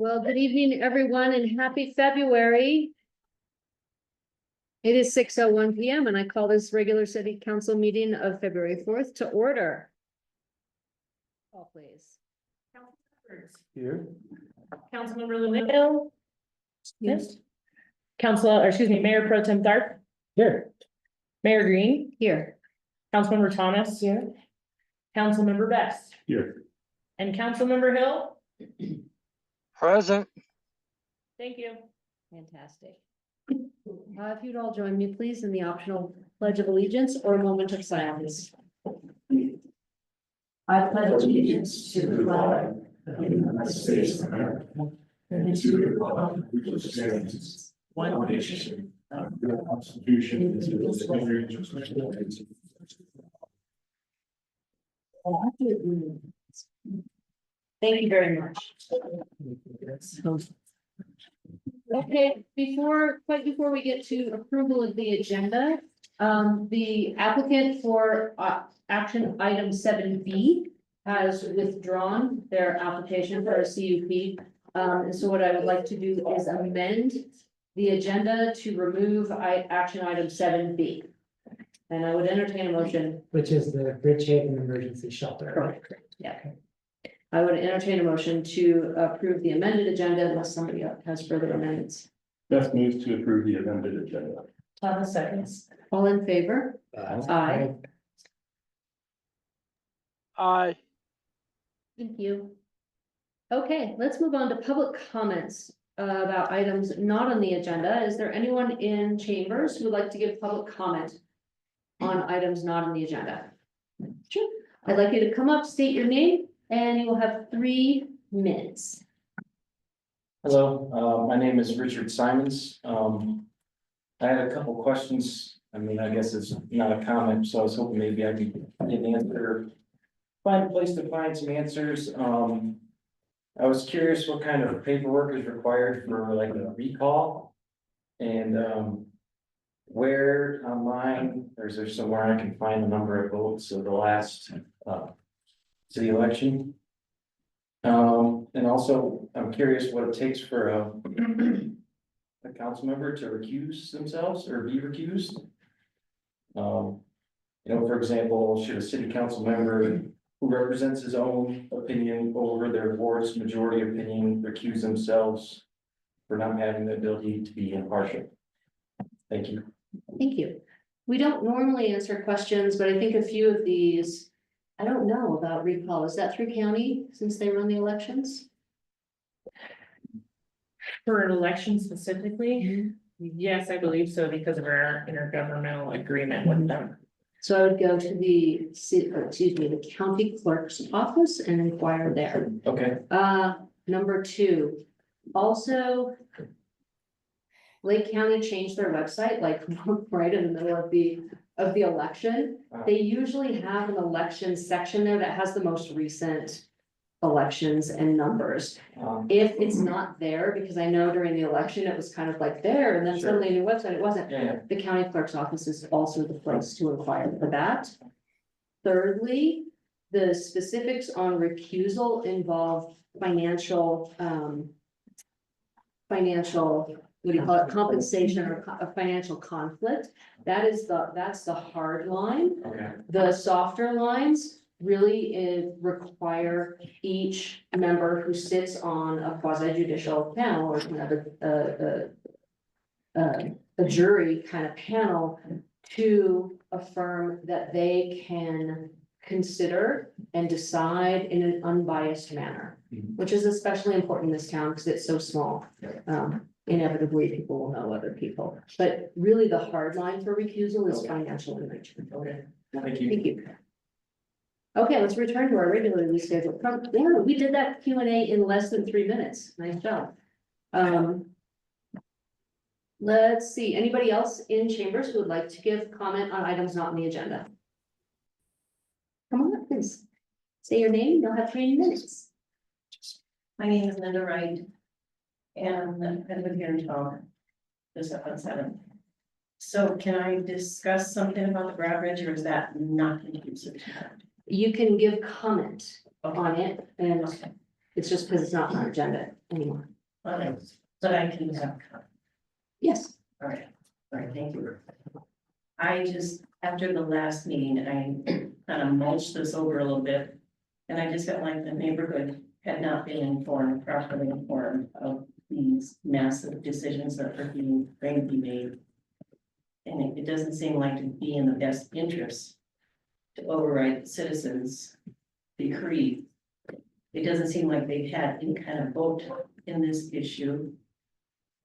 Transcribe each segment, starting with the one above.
Well, good evening, everyone, and happy February. It is 6:01 PM and I call this regular city council meeting of February 4th to order. Call please. Here. Councilmember Lumito. Yes. Mayor Pro Tem Tharp, Here. Mayor Green, Here. Councilmember Thomas. Here. Councilmember Best, Here. and Councilmember Hill. Present. Thank you. Fantastic. If you'd all join me, please, in the optional pledge of allegiance or a moment of silence. I pledge allegiance to the flag of the United States of America and to the republic which stands one nation under the Constitution and Thank you very much. Okay, quite before we get to approval of the agenda, the applicant for action item 7B has withdrawn their application for a CUP. And so what I would like to do is amend the agenda to remove action item 7B. And I would entertain a motion. Which is the Bridge Haven Emergency Shelter. Correct. Yeah. I would entertain a motion to approve the amended agenda unless somebody else has further amendments. Best moves to approve the amended agenda. Thomas seconds. All in favor? Aye. Aye. Thank you. Okay, let's move on to public comments about items not on the agenda. Is there anyone in chambers who would like to give public comment on items not on the agenda? Sure. I'd like you to come up, state your name, and you will have 3 minutes. Hello, my name is Richard Simons. I had a couple questions. I mean, I guess it's not a comment, so I was hoping maybe I could get an answer. Find a place to find some answers. I was curious what kind of paperwork is required for like a recall? And where online, or is there somewhere I can find the number of votes of the last city election? And also, I'm curious what it takes for a council member to recuse themselves or be recused. You know, for example, should a city council member who represents his own opinion over their board's majority opinion recuse themselves for not having the ability to be impartial? Thank you. Thank you. We don't normally answer questions, but I think a few of these, I don't know about recall. Is that through county since they run the elections? For an election specifically, yes, I believe so, because of our intergovernmental agreement with them. So I would go to the the county clerk's office and inquire there. Okay, Number 2, also. Lake County changed their website like right in the middle of the election. They usually have an election section there that has the most recent elections and numbers. If it's not there, because I know during the election, it was kind of like there, and then Sure. suddenly a new website, it wasn't. yeah, The county clerk's office is also the place to inquire for that. Thirdly, the specifics on recusal involve financial, what do you call it, compensation or a financial conflict. That's the hard line. okay, The softer lines really require each member who sits on a quasi judicial panel or a jury kind of panel to affirm that they can consider and decide in an unbiased manner, which is especially important in this town because it's so small. Inevitably, people will know other people, but really the hard line for recusal is financial in nature. okay, thank you. Thank you. Okay, let's return to our regularly scheduled. Yeah, we did that Q&A in less than 3 minutes. Nice job. Let's see, anybody else in chambers who would like to give comment on items not on the agenda? Come on up, please. Say your name, you'll have 3 minutes. My name is Linda Wright. And I live here in town. Just up on 7. So can I discuss something about the Bridge, or is that not conducive to that? You can give comment Okay. on it, and Okay. it's just because it's not on our agenda anymore. on it, but I can have, Yes. all right, thank you. I just, after the last meeting, I kind of mulched this over a little bit. And I just felt like the neighborhood had not been properly informed of these massive decisions that are going to be made. And it doesn't seem like to be in the best interest to override citizens' decree. It doesn't seem like they've had any kind of vote in this issue.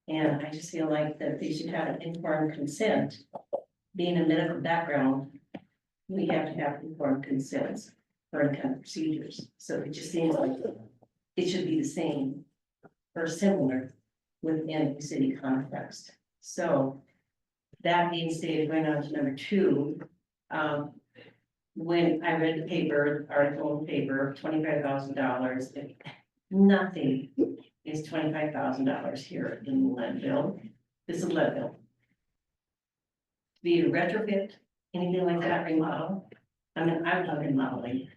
And I just feel like that they should have an informed consent. Being a medical background, we have to have informed consents for any kind of procedures. So it just seems like it should be the same or similar within the city context. So that being stated, going on to number two, when I read the paper, article in the paper, $25,000, nothing is $25,000 here in Leadville. This is Leadville. Be a retrofit, anything like that, remodel. I mean, I'm talking remodeling.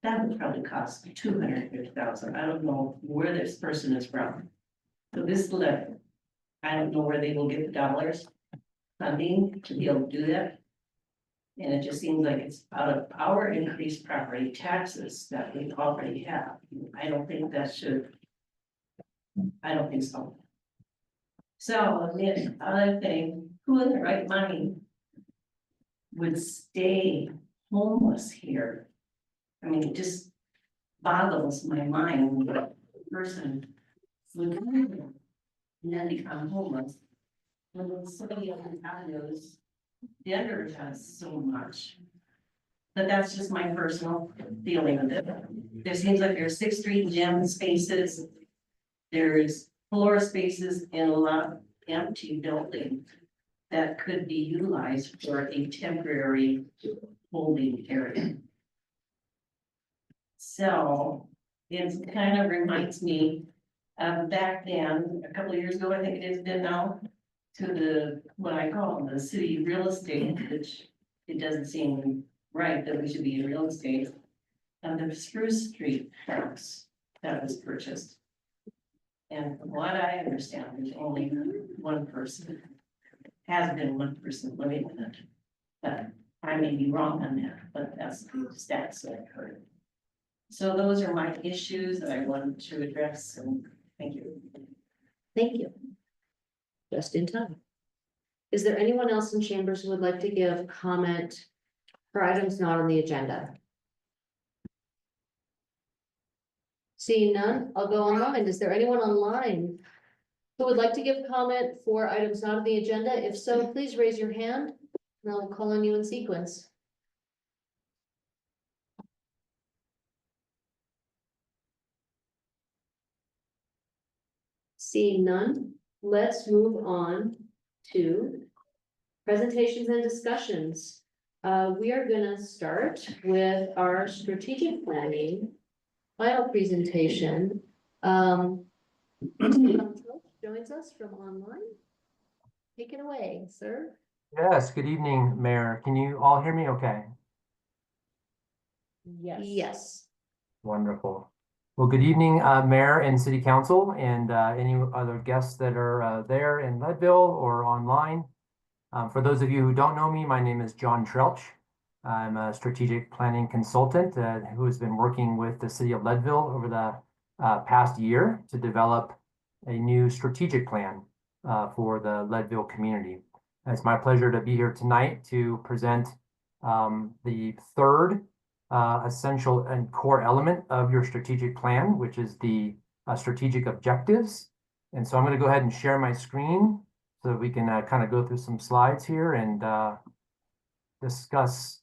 That would probably cost $250,000. I don't know where this person is from. So this is Leadville. I don't know where they will get the dollars funding to be able to do that. And it just seems like it's out of our increased property taxes that we already have. I don't think that should. I don't think so. So the other thing, who in their right mind would stay homeless here? I mean, it just boggles my mind what a person would live in and then become homeless. When somebody on the avenues, Denver does so much. But that's just my personal feeling of it. There seems like there's 6th Street gym spaces. There's floor spaces in a lot of empty buildings that could be utilized for a temporary holding area. So it kind of reminds me of back then, a couple of years ago, I think it has been now, to the, what I call the city real estate, which it doesn't seem right that we should be in real estate. And the Spruce Street house that was purchased. And from what I understand, there's only one person, has been one person living in it. But I may be wrong on that, but that's the stats that I've heard. So those are my issues that I wanted to address, and thank you. Thank you. Just in time. Is there anyone else in chambers who would like to give comment for items not on the agenda? Seeing none, I'll go online. Is there anyone online who would like to give comment for items not on the agenda? If so, please raise your hand and I'll call on you in sequence. Seeing none, let's move on to presentations and discussions. We are gonna start with our strategic planning final presentation. Joins us from online. Take it away, sir. Yes, good evening, Mayor. Can you all hear me okay? Yes. Wonderful. Well, good evening, Mayor and City Council and any other guests that are there in Leadville or online. For those of you who don't know me, my name is John Trelch. I'm a strategic planning consultant who has been working with the City of Leadville over the past year to develop a new strategic plan for the Leadville community. It's my pleasure to be here tonight to present the third essential and core element of your strategic plan, which is the strategic objectives. And so I'm going to go ahead and share my screen so that we can kind of go through some slides here and discuss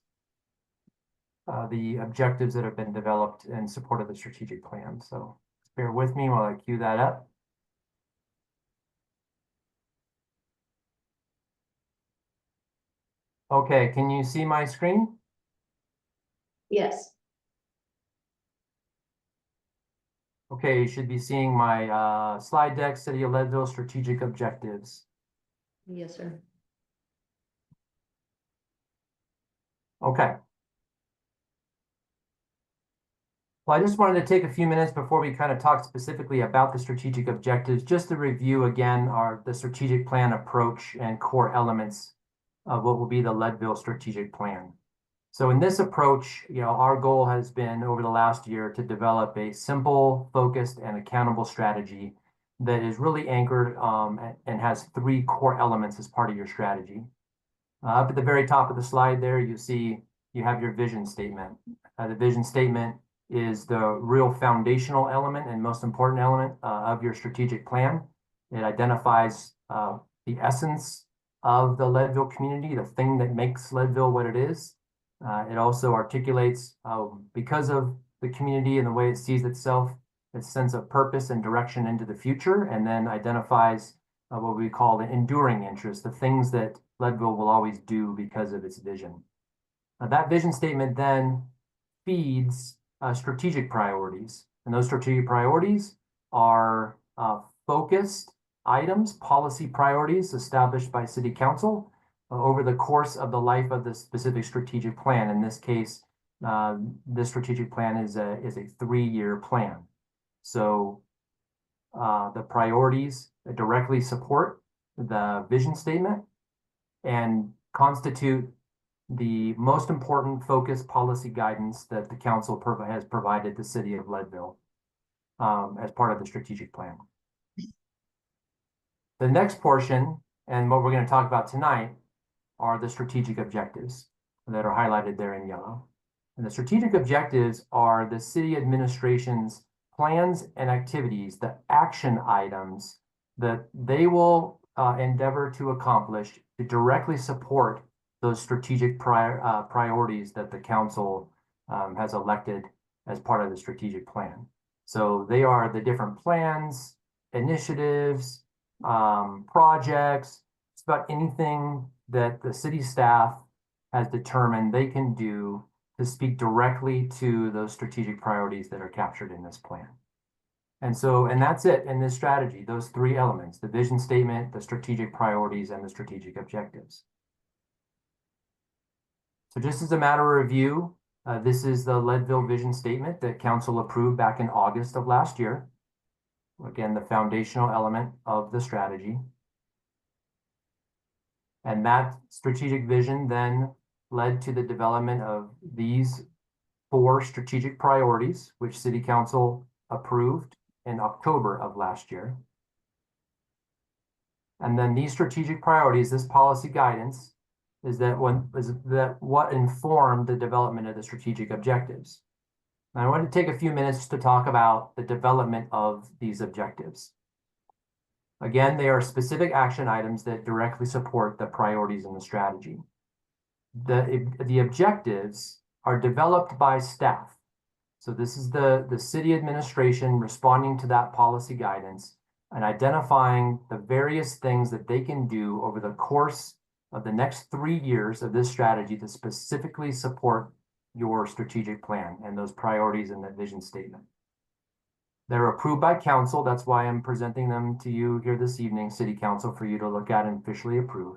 the objectives that have been developed in support of the strategic plan. So bear with me while I cue that up. Okay, can you see my screen? Yes. Okay, you should be seeing my slide deck, City of Leadville strategic objectives. Yes, sir. Okay. Well, I just wanted to take a few minutes before we kind of talk specifically about the strategic objectives, just to review again the strategic plan approach and core elements of what will be the Leadville strategic plan. So in this approach, our goal has been over the last year to develop a simple, focused, and accountable strategy that is really anchored and has 3 core elements as part of your strategy. Up at the very top of the slide there, you see you have your vision statement. The vision statement is the real foundational element and most important element of your strategic plan. It identifies the essence of the Leadville community, the thing that makes Leadville what it is. It also articulates, because of the community and the way it sees itself, its sense of purpose and direction into the future, and then identifies what we call the enduring interest, the things that Leadville will always do because of its vision. That vision statement then feeds strategic priorities, and those strategic priorities are focused items, policy priorities established by City Council over the course of the life of the specific strategic plan. In this case, this strategic plan is a 3-year plan. So the priorities directly support the vision statement and constitute the most important focus policy guidance that the council has provided the city of Leadville as part of the strategic plan. The next portion, and what we're going to talk about tonight, are the strategic objectives that are highlighted there in yellow. And the strategic objectives are the city administration's plans and activities, the action items that they will endeavor to accomplish to directly support those strategic priorities that the council has elected as part of the strategic plan. So they are the different plans, initiatives, projects, just about anything that the city staff has determined they can do to speak directly to those strategic priorities that are captured in this plan. And that's it in this strategy, those 3 elements: the vision statement, the strategic priorities, and the strategic objectives. So just as a matter of review, this is the Leadville vision statement that council approved back in August of last year. Again, the foundational element of the strategy. And that strategic vision then led to the development of these 4 strategic priorities, which City Council approved in October of last year. And then these strategic priorities, this policy guidance, is what informed the development of the strategic objectives. And I want to take a few minutes to talk about the development of these objectives. Again, they are specific action items that directly support the priorities in the strategy. The objectives are developed by staff. So this is the city administration responding to that policy guidance and identifying the various things that they can do over the course of the next 3 years of this strategy to specifically support your strategic plan and those priorities in the vision statement. They're approved by council. That's why I'm presenting them to you here this evening, City Council, for you to look at and officially approve.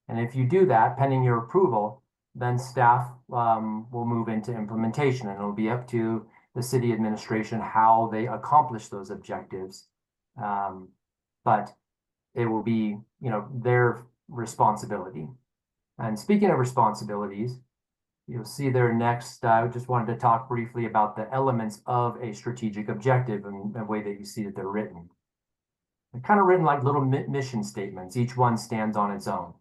And if you do that, pending your approval, then staff will move into implementation, and it'll be up to the city administration how they accomplish those objectives. But it will be, their responsibility. And speaking of responsibilities, you'll see there next, I just wanted to talk briefly about the elements of a strategic objective and the way that you see that they're written. They're kind of written like little mission statements. Each one stands on its own.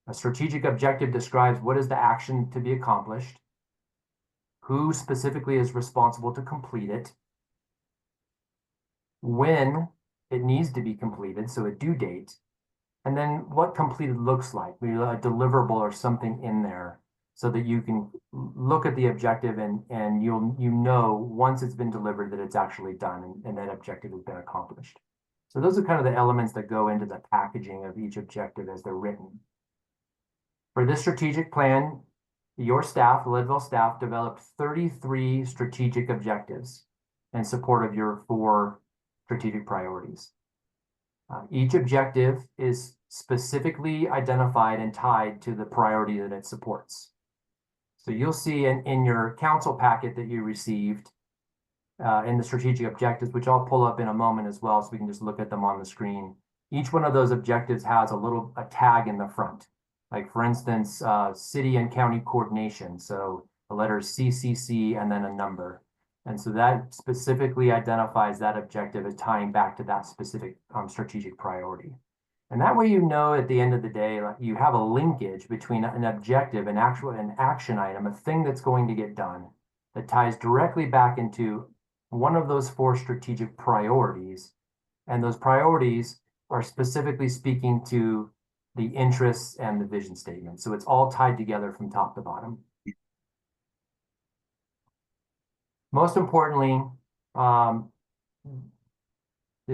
A strategic objective describes what is the action to be accomplished, who specifically is responsible to complete it, when it needs to be completed, so a due date, and then what completed looks like, maybe a deliverable or something in there, so that you can look at the objective and you know once it's been delivered that it's actually done and that objective has been accomplished. So those are kind of the elements that go into the packaging of each objective as they're written. For this strategic plan, your staff, the Leadville staff, developed 33 strategic objectives in support of your 4 strategic priorities. Each objective is specifically identified and tied to the priority that it supports. So you'll see in your council packet that you received in the strategic objectives, which I'll pull up in a moment as well, so we can just look at them on the screen. Each one of those objectives has a tag in the front. Like for instance, city and county coordination. So the letters CCC and then a number. And so that specifically identifies that objective as tying back to that specific strategic priority. And that way, you know, at the end of the day, like, you have a linkage between an objective, an action item, a thing that's going to get done that ties directly back into one of those 4 strategic priorities. And those priorities are specifically speaking to the interests and the vision statement. So it's all tied together from top to bottom. Most importantly, the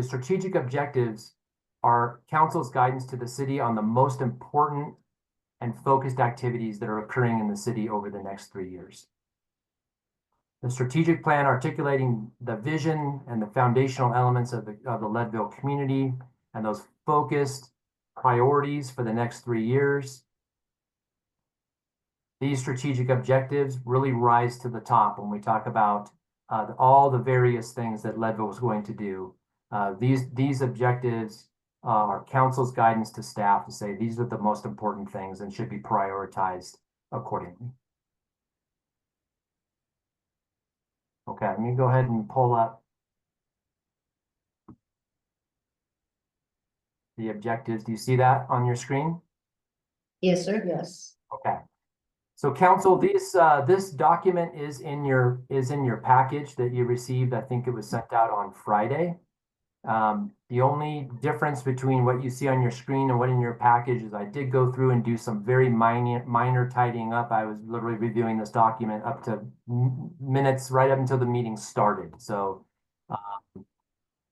strategic objectives are council's guidance to the city on the most important and focused activities that are occurring in the city over the next 3 years. The strategic plan articulating the vision and the foundational elements of the Leadville community and those focused priorities for the next 3 years. These strategic objectives really rise to the top when we talk about all the various things that Leadville was going to do. These objectives are council's guidance to staff to say these are the most important things and should be prioritized accordingly. Okay, let me go ahead and pull up the objectives. Do you see that on your screen? Yes, sir. Yes. Okay. So council, this document is in your package that you received. I think it was sent out on Friday. The only difference between what you see on your screen and what in your package is I did go through and do some very minor tidying up. I was literally reviewing this document up to minutes right up until the meeting started. So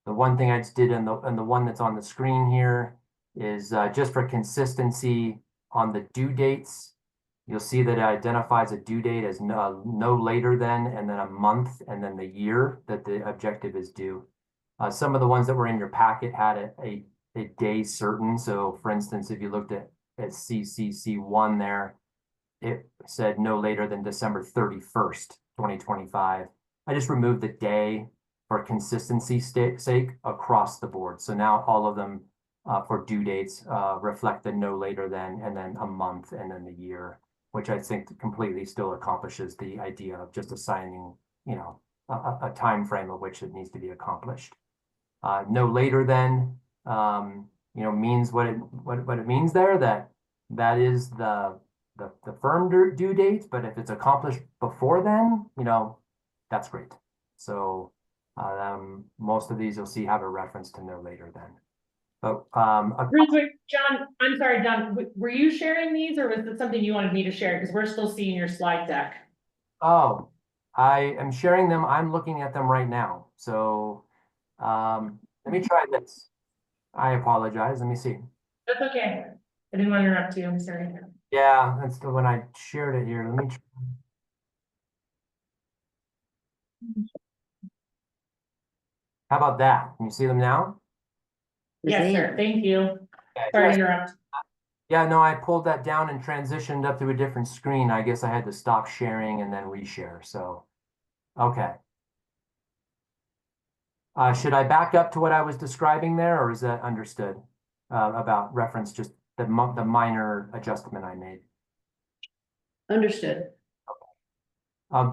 the one thing I just did and the one that's on the screen here is just for consistency on the due dates. You'll see that it identifies a due date as no later than, and then a month, and then the year that the objective is due. Some of the ones that were in your packet had a day certain. So for instance, if you looked at CCC1 there, it said no later than December 31st, 2025. I just removed the day for consistency's sake across the board. So now all of them for due dates reflect the no later than, and then a month, and then the year, which I think completely still accomplishes the idea of just assigning, you know, a time frame of which it needs to be accomplished. No later than, you know, means what it means there, that is the firm due date, but if it's accomplished before then, you know, that's great. So most of these you'll see have a reference to no later than. But Real quick, John, I'm sorry, John, were you sharing these or was it something you wanted me to share? Because we're still seeing your slide deck. oh, I am sharing them. I'm looking at them right now. So let me try this. I apologize. Let me see. That's okay. I didn't want to interrupt you. I'm sorry. Yeah, that's the when I shared it here. Let me try. How about that? Can you see them now? Yes, sir. Thank you. Okay. Sorry to interrupt. Yeah, no, I pulled that down and transitioned up to a different screen. I guess I had to stop sharing and then reshare. So, okay. Should I back up to what I was describing there, or is that understood about reference just the minor adjustment I made? Understood.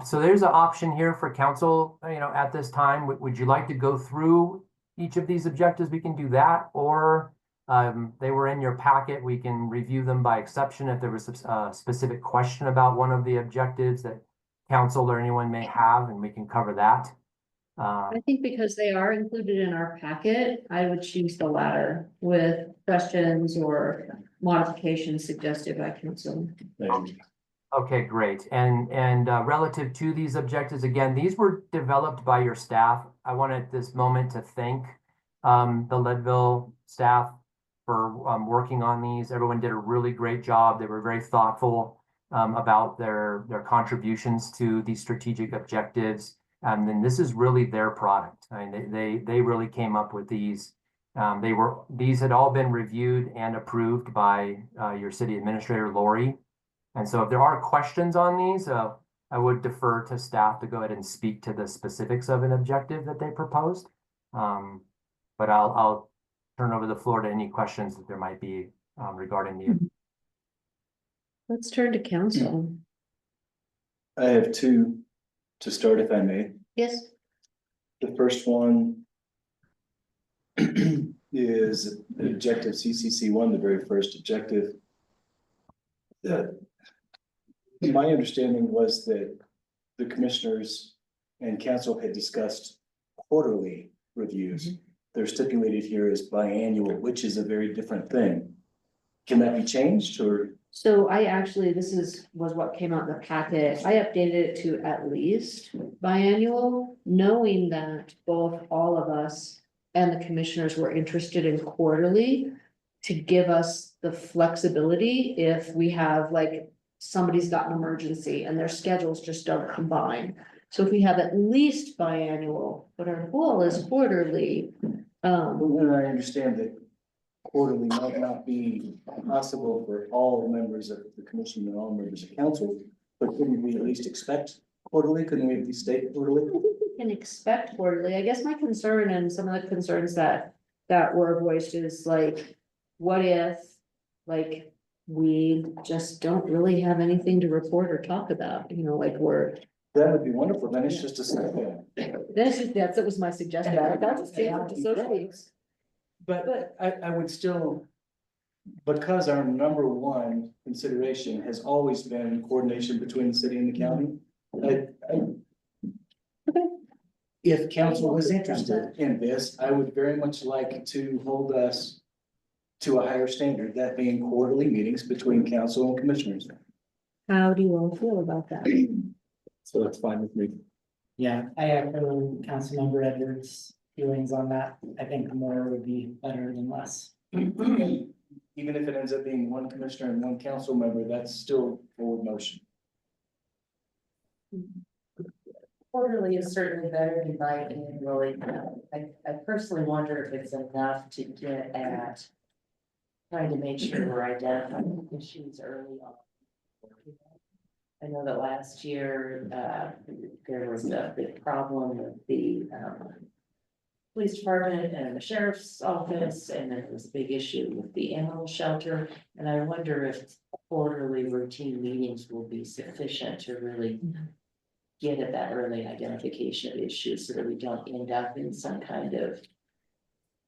So there's an option here for council, you know, at this time. Would you like to go through each of these objectives? We can do that, or they were in your packet. We can review them by exception if there was a specific question about one of the objectives that council or anyone may have, and we can cover that. I think because they are included in our packet, I would choose the latter with questions or modifications suggested by council. Okay, great. And relative to these objectives, again, these were developed by your staff. I want at this moment to thank the Leadville staff for working on these. Everyone did a really great job. They were very thoughtful about their contributions to these strategic objectives. And then this is really their product. I mean, they really came up with these. These had all been reviewed and approved by your city administrator, Lori. And so if there are questions on these, I would defer to staff to go ahead and speak to the specifics of an objective that they proposed. But I'll turn over the floor to any questions that there might be regarding the. Let's turn to council. I have two to start, if I may. Yes. The first one is objective CCC one, the very first objective. My understanding was that the commissioners and council had discussed quarterly reviews. They're stipulated here as biannual, which is a very different thing. Can that be changed or? So I actually, was what came out in the packet. I updated it to at least biannual, knowing that both all of us and the commissioners were interested in quarterly to give us the flexibility if we have like somebody's got an emergency and their schedules just don't combine. So if we have at least biannual, but our goal is quarterly. And I understand that quarterly might not be possible for all members of the commission and all members of council, but couldn't we at least expect quarterly? Couldn't we at least state quarterly? I think we can expect quarterly. I guess my concern and some of the concerns that were voiced is like, what if, like, we just don't really have anything to report or talk about, you know, like That would be wonderful. Then it's just a second. that was my suggestion. That's so sweet. But I would still, because our number one consideration has always been coordination between the city and the county. If council was interested in this, I would very much like to hold us to a higher standard, that being quarterly meetings between council and commissioners. How do you all feel about that? So that's fine with me. Yeah, I echo Councilmember Edwards' feelings on that. I think more would be better than less. Even if it ends up being one commissioner and one council member, that's still forward motion. Quarterly is certainly better than biannually. I personally wonder if it's enough to get at trying to make sure we're identifying issues early on. I know that last year, there was a big problem with the police department and the sheriff's office, and there was a big issue with the animal shelter. And I wonder if quarterly routine meetings will be sufficient to really get at that early identification of issues so that we don't end up in some kind of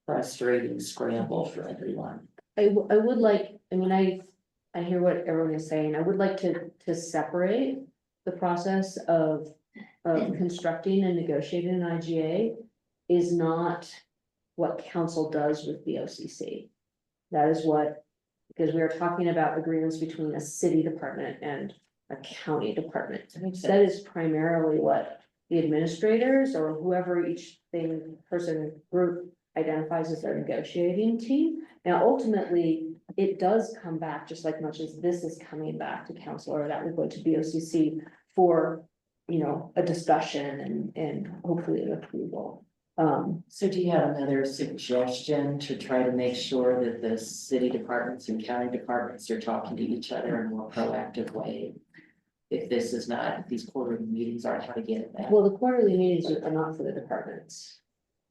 frustrating scramble for everyone. I would like, I mean, I hear what everyone is saying. I would like to separate the process of constructing and negotiating an IGA is not what council does with the OCC. That is what, because we are talking about agreements between a city department and a county department. That is primarily what the administrators or whoever each group identifies as their negotiating team. Now, ultimately, it does come back just like much as this is coming back to council, or that would go to BOCC for, you know, a discussion and hopefully an approval. So do you have another suggestion to try to make sure that the city departments and county departments are talking to each other in a more proactive way? If this is not, these quarterly meetings aren't how to get it back. Well, the quarterly meetings are not for the departments.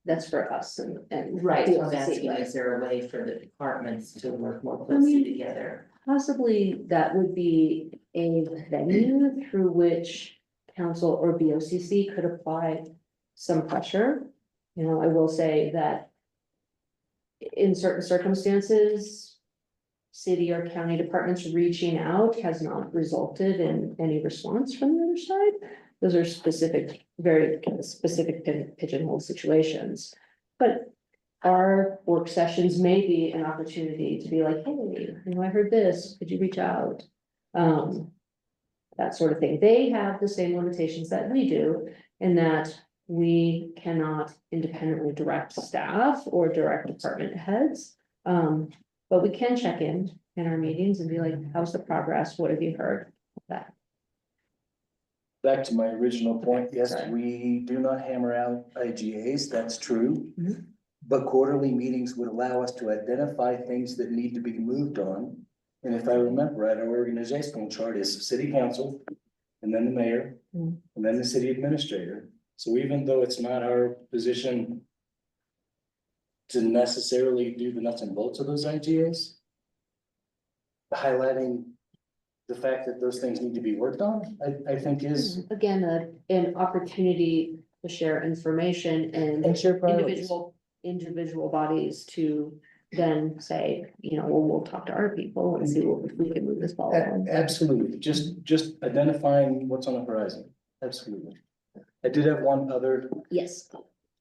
That's for us and. Right, so I'm BOCC, asking, right? is there a way for the departments to work more closely together? Possibly that would be a venue through which council or BOCC could apply some pressure. You know, I will say that in certain circumstances, city or county departments reaching out has not resulted in any response from the other side. Those are specific, very kind of specific pigeonhole situations. But our work sessions may be an opportunity to be like, hey, you know, I heard this, could you reach out? That sort of thing. They have the same limitations that we do in that we cannot independently direct staff or direct department heads. But we can check in our meetings and be like, how's the progress? What have you heard? That. Back to my original point, yes, Sorry. we do not hammer out IGAs, that's true. Mhm. But quarterly meetings would allow us to identify things that need to be moved on. And if I remember right, our organizational chart is city council and then the mayor, Mm. and then the city administrator. So even though it's not our position to necessarily do the nuts and bolts of those ideas, highlighting the fact that those things need to be worked on, I think is. Again, an opportunity to share information and share priorities. individual bodies to then say, you know, well, we'll talk to our people and see if we can move this ball along. Absolutely, just identifying what's on the horizon, absolutely. I did have one other, Yes,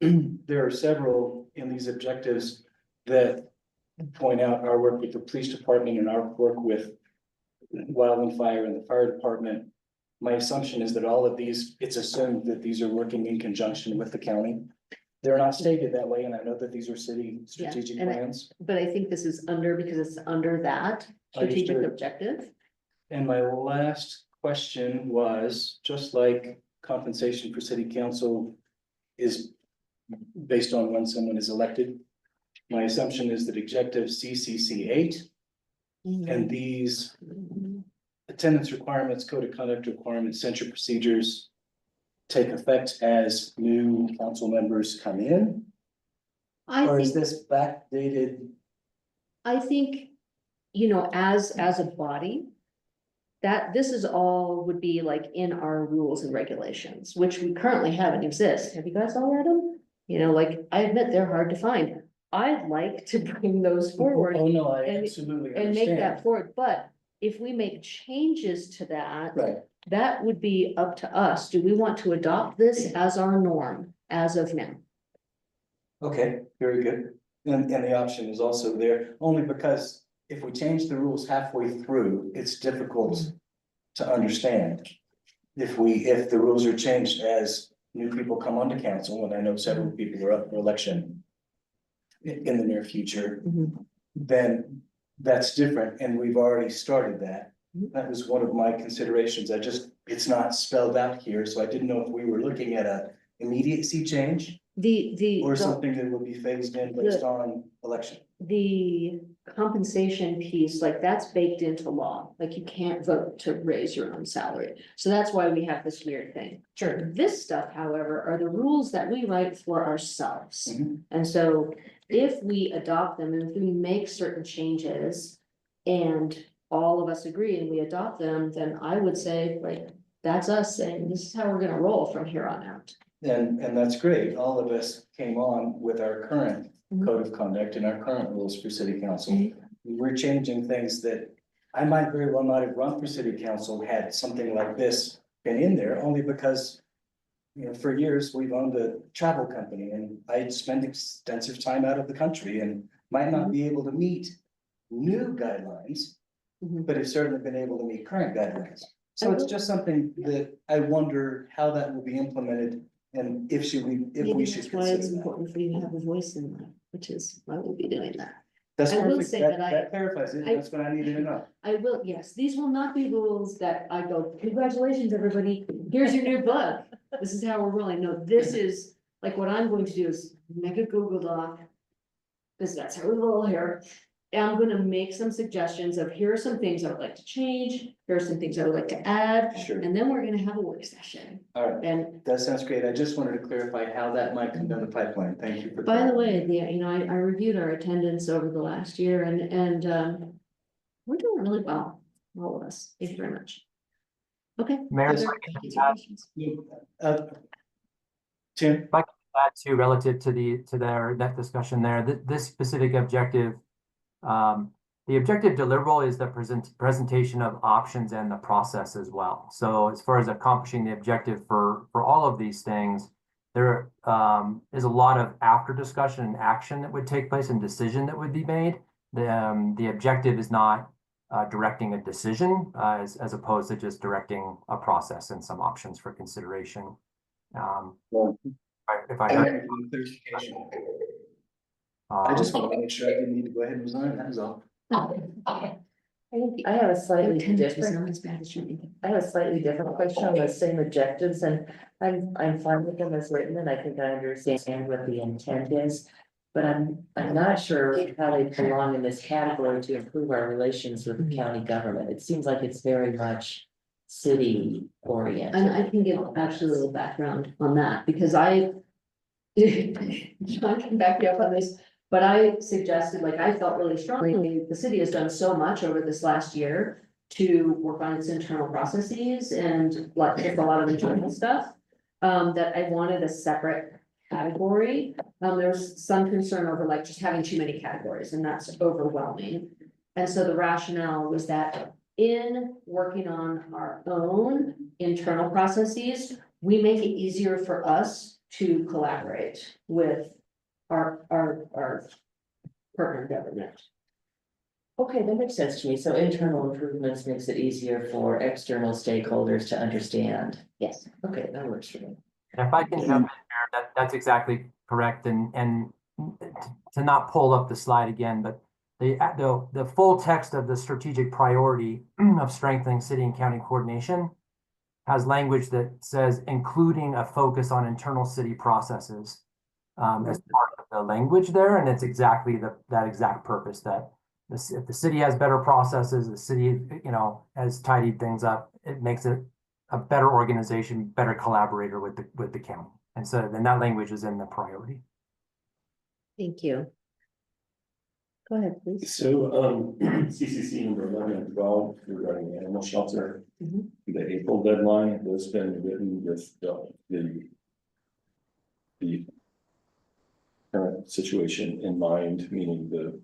there are several in these objectives that point out our work with the police department and our work with wildland fire and the fire department. My assumption is that all of these, it's assumed that these are working in conjunction with the county. They're not stated that way, and I know that these are city strategic and I- plans. but I think this is under, because it's under that strategic Understood. objective. And my last question was, just like compensation for city council is based on when someone is elected. My assumption is that objective CCC 8 and these attendance requirements, code of conduct requirements, censure procedures take effect as new council members come in? Or is this backdated? I think, you know, as a body. That this is all would be like in our rules and regulations, which we currently have and exist. Have you guys all read them? You know, like, I admit they're hard to find. I'd like to bring those forward Oh, no, I and- absolutely and make that understand. forward, but if we make changes to that. Right, That would be up to us. Do we want to adopt this as our norm as of now? okay, very good. And the option is also there, only because if we change the rules halfway through, it's difficult to understand. If the rules are changed as new people come onto council, and I know several people are up for election in the near future, then that's different, and we've already started that. That was one of my considerations. It's not spelled out here, so I didn't know if we were looking at a immediacy change or something that would be phased in based on election. The compensation piece, like that's baked into law, like you can't vote to raise your own salary. So that's why we have this weird thing. Sure. This stuff, however, are the rules that we write for ourselves. Mhm. And so if we adopt them and if we make certain changes and all of us agree and we adopt them, then I would say, like, that's us saying, this is how we're gonna roll from here on out. And that's great. All of us came on with our current Mhm. code of conduct and our current rules for city council. Mhm. We're changing things that I might very well not have run for city council had something like this been in there, only because, you know, for years, we've owned a travel company and I'd spend extensive time out of the country and might not be able to meet new guidelines, Mhm. but have certainly been able to meet current guidelines. So it's just something that I wonder how that will be implemented and if we Maybe should that's why it's consider that. important for you to have a voice in that, which is why we'll be doing that. That's I will perfect. say That that that clarifies it. I- That's what I needed to know. I will, yes, these will not be rules that I go, congratulations, everybody, here's your new book. This is how we're rolling. No, this is, like, what I'm going to do is make a Google Doc. Because that's how we roll here. And I'm gonna make some suggestions of, here are some things I would like to change, here are some things I would like to add. Sure. And then we're gonna have a work session. All right. And That sounds great. I just wanted to clarify how that might come down the pipeline. Thank you for. by the way, I reviewed our attendance over the last year and we're doing really well, all of us. Thank you very much. Okay. Mayor, Other if I could questions? Tim, add to relative to that discussion there, this specific objective. The objective deliverable is the presentation of options and the process as well. So as far as accomplishing the objective for all of these things, there is a lot of after discussion and action that would take place and decision that would be made. The objective is not directing a decision as opposed to just directing a process and some options for consideration. If I heard, clarification. I just want to make sure I didn't need to go ahead and resign. That was all. I have a slightly Attendance was different, not as bad as you think. I have a slightly different question on the same objectives, and I'm fine with them as written, and I think I understand what the intent is. But I'm not sure how they belong in this category to improve our relations with the county government. It seems like it's very much city oriented. And I can give actually a little background on that, because I. John can back you up on this, but I suggested, like, I felt really strongly, the city has done so much over this last year. To work on its internal processes and like just a lot of internal stuff. That I wanted a separate category. There was some concern over like just having too many categories, and that's overwhelming. And so the rationale was that in working on our own internal processes, we make it easier for us to collaborate with our partner government. Okay, that makes sense to me. So internal improvements makes it easier for external stakeholders to understand. Yes. Okay, that works for me. And if I can jump in there, that's exactly correct, and to not pull up the slide again, but the full text of the strategic priority of strengthening city and county coordination has language that says including a focus on internal city processes as part of the language there, and it's exactly that exact purpose that if the city has better processes, the city, has tidied things up, it makes it a better organization, better collaborator with the county. And so then that language is in the priority. Thank you. Go ahead, please. So, CCC number 11 and 12 regarding animal shelter. Mhm. The April deadline has been written with the current situation in mind, meaning the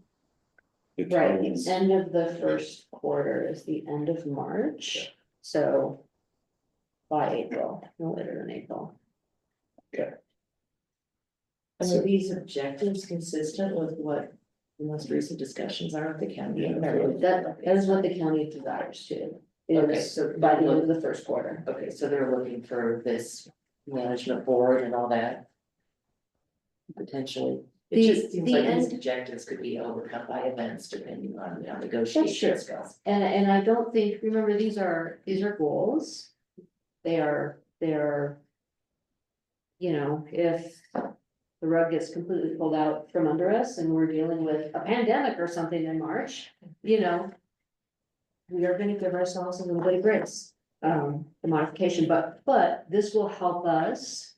Right, counties. the end of the first quarter is the end of March, so. By April, no later than April. And are these objectives consistent with what the most recent discussions are with the county? Yeah. That is what the county desires to, Okay, is so by the end of the first quarter. Okay, so they're looking for this management board and all that. Potentially, it The- just seems the like these end- objectives could be overcome by events depending on how negotiations go. And I don't think, remember, these are goals. They are, if the rug gets completely pulled out from under us and we're dealing with a pandemic or something in March, we are gonna give ourselves a little bit of grace, the modification, but this will help us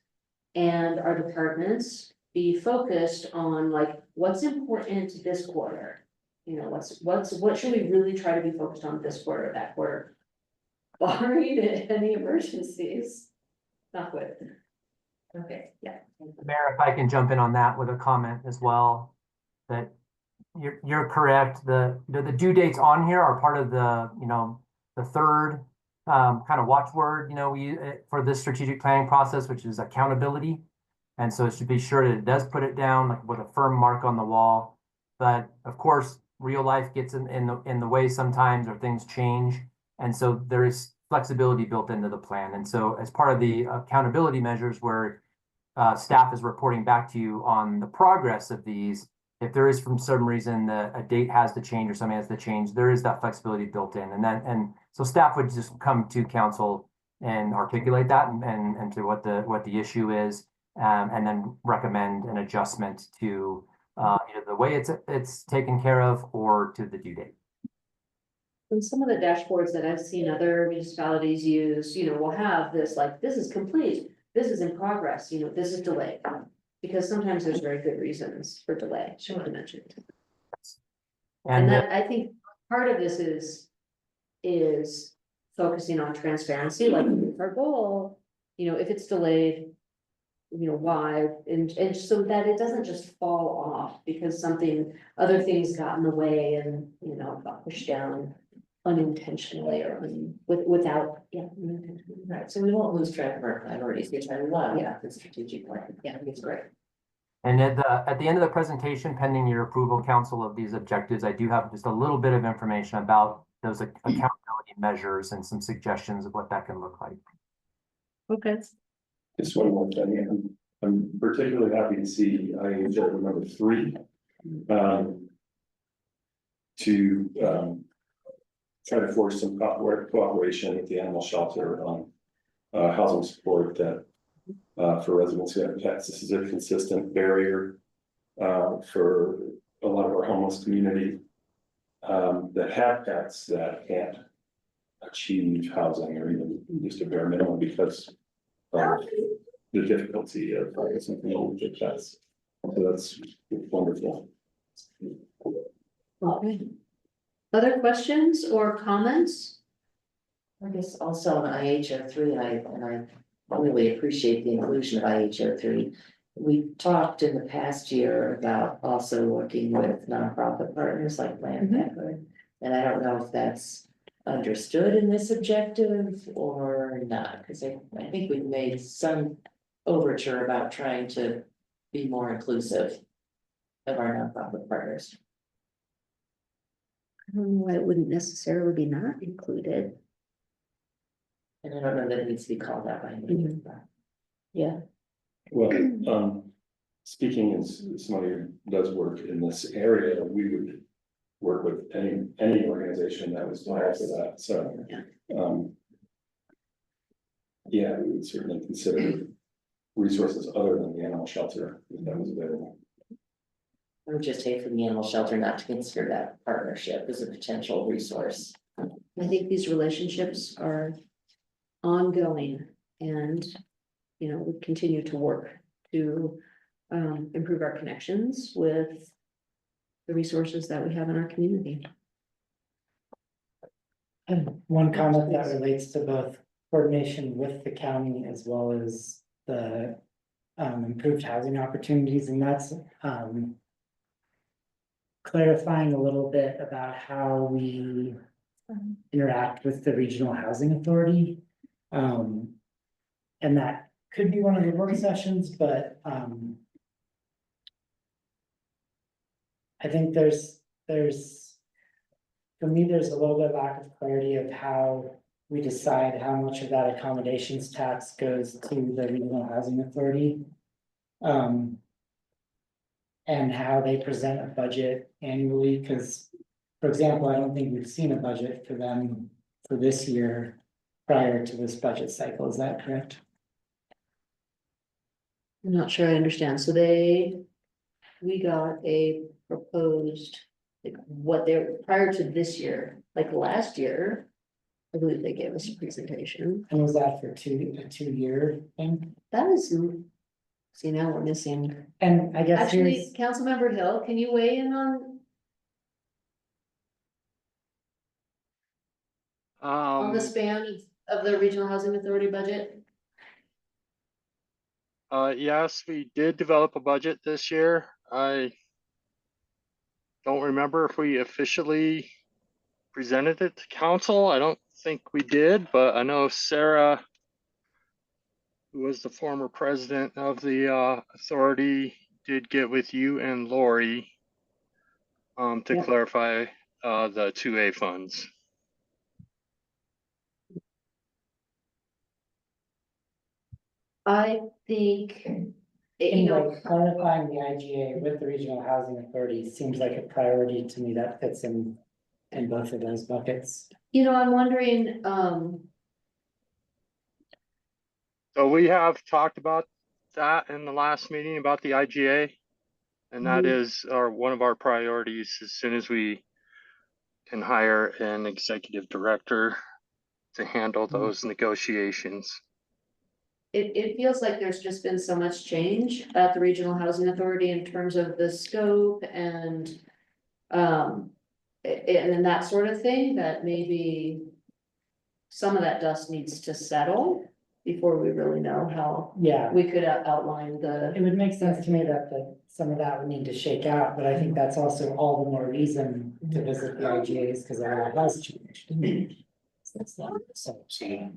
and our departments be focused on like, what's important this quarter? What should we really try to be focused on this quarter, that quarter? Barring any emergencies. Not good. Okay, yeah. Mayor, if I can jump in on that with a comment as well, that you're correct. The due dates on here are part of the third kind of watchword, for this strategic planning process, which is accountability. And so it should be sure that it does put it down like with a firm mark on the wall. But of course, real life gets in the way sometimes, or things change. And so there is flexibility built into the plan. And so as part of the accountability measures where staff is reporting back to you on the progress of these, if there is from some reason a date has to change or something has to change, there is that flexibility built in. And so staff would just come to council and articulate that and to what the issue is, and then recommend an adjustment to either the way it's taken care of or to the due date. And some of the dashboards that I've seen other municipalities use, will have this, like, this is complete, this is in progress, this is delayed. Because sometimes there's very good reasons for delay, I mentioned. And that, I think, part of this is focusing on transparency, like if our goal, if it's delayed. Why, and so that it doesn't just fall off because other things got in the way and, got pushed down unintentionally or without, unintentionally. Right, so we won't lose track of our priorities, which I love, Yeah. the strategic plan. Yeah, it's great. And at the end of the presentation, pending your approval, council, of these objectives, I do have just a little bit of information about those accountability measures and some suggestions of what that can look like. Okay. Just one more thing, I'm particularly happy to see agenda number 3. To try to force some cooperation with the animal shelter on housing support that for residents who have pets. This is a consistent barrier for a lot of our homeless community that have pets that can't achieve housing or even just a bare minimum because of the difficulty of something like that. So that's wonderful. Okay. Other questions or comments? I guess also on IHO3, I really appreciate the inclusion of IHO3. We talked in the past year about also working with nonprofit partners like Planned Parenthood. And I don't know if that's understood in this objective or not, because I think we've made some overture about trying to be more inclusive of our nonprofit partners. I don't know why it wouldn't necessarily be not included. And I don't know that it needs to be called out by name. but- Yeah. Well, speaking as somebody who does work in this area, we would work with any organization that was viable for that, so. Yeah, we would certainly consider resources other than the animal shelter if that was available. I would just hate for the animal shelter not to consider that partnership as a potential resource. I think these relationships are ongoing and, you know, we continue to work to improve our connections with the resources that we have in our community. And one comment that relates to both coordination with the county as well as the improved housing opportunities, and that's clarifying a little bit about how we interact with the regional housing authority. And that could be one of the work sessions, but I think there's, for me, there's a little bit of lack of clarity of how we decide how much of that accommodations tax goes to the regional housing authority. And how they present a budget annually, because, for example, I don't think we've seen a budget for them for this year prior to this budget cycle, is that correct? I'm not sure I understand. So we got a proposed, like what they're prior to this year, like last year. I believe they gave us a presentation. And was that for a 2-year thing? That is, see, now we're missing. And I guess Actually, here's, Councilmember Hill, can you weigh in on the span of the Regional Housing Authority budget? Yes, we did develop a budget this year. I don't remember if we officially presented it to council. I don't think we did, but I know Sarah, who was the former president of the authority, did get with you and Lori to Yeah. clarify the 2A funds. I think, you in know, like clarifying the IGA with the regional housing authority seems like a priority to me that fits in both of those buckets. I'm wondering, So we have talked about that in the last meeting about the IGA. And that is one of our priorities as soon as we can hire an executive director to handle those negotiations. it feels like there's just been so much change at the Regional Housing Authority in terms of the scope and and that sort of thing, that maybe some of that dust needs to settle before we really know how Yeah, we could outline it the, would make sense to me that some of that would need to shake out, but I think that's also all the more reason to visit the IGAs because a lot has changed.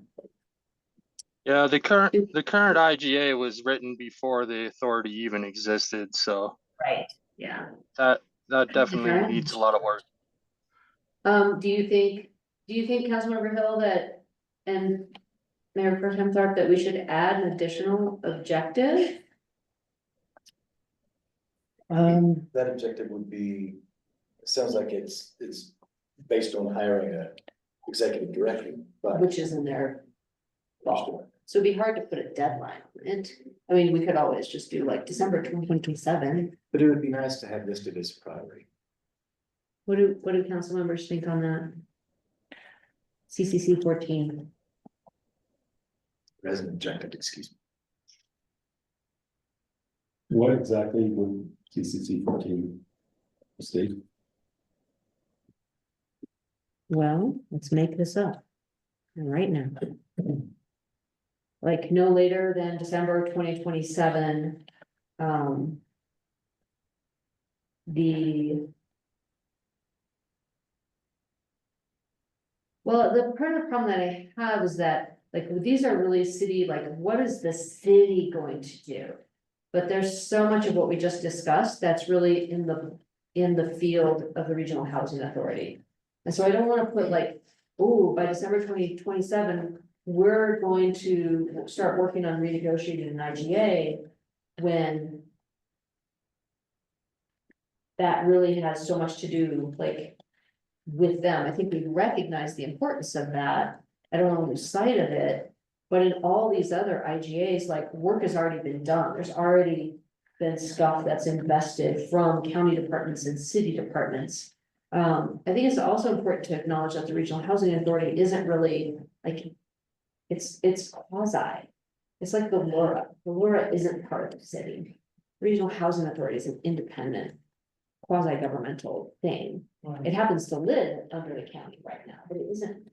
Yeah, the current IGA was written before the authority even existed, so right, yeah. that definitely Different. needs a lot of work. Do you think Councilmember Hill and Mayor Pro Tem Thorpe that we should add an additional objective? That objective would be, it sounds like it's based on hiring a executive director, but. Which is in there. So it'd be hard to put a deadline on it. I mean, we could always just do like December 2027. But it would be nice to have listed as a priority. What do council members think on that? CCC 14. Resident objective, excuse me. What exactly would CCC 14 state? Well, let's make this up. Right now. Like no later than December 2027. The. Well, the part of the problem that I have is that, like, these are really city, like, what is the city going to do? But there's so much of what we just discussed that's really in the field of the Regional Housing Authority. And so I don't wanna put like, oh, by December 2027, we're going to start working on renegotiating an IGA when that really has so much to do, like, with them. I think we recognize the importance of that. I don't want to lose sight of it. But in all these other IGAs, like, work has already been done. There's already been stuff that's invested from county departments and city departments. I think it's also important to acknowledge that the Regional Housing Authority isn't really like, it's quasi. It's like the LURA. The LURA isn't part of the city. Regional Housing Authority is an independent, quasi-governmental thing. It happens to live under the county right now, but it isn't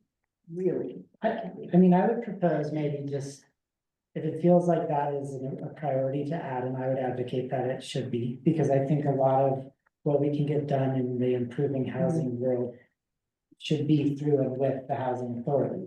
really. I mean, I would propose maybe just, if it feels like that is a priority to add, and I would advocate that it should be, because I think a lot of what we can get done in the improving housing world should be through and with the housing authority.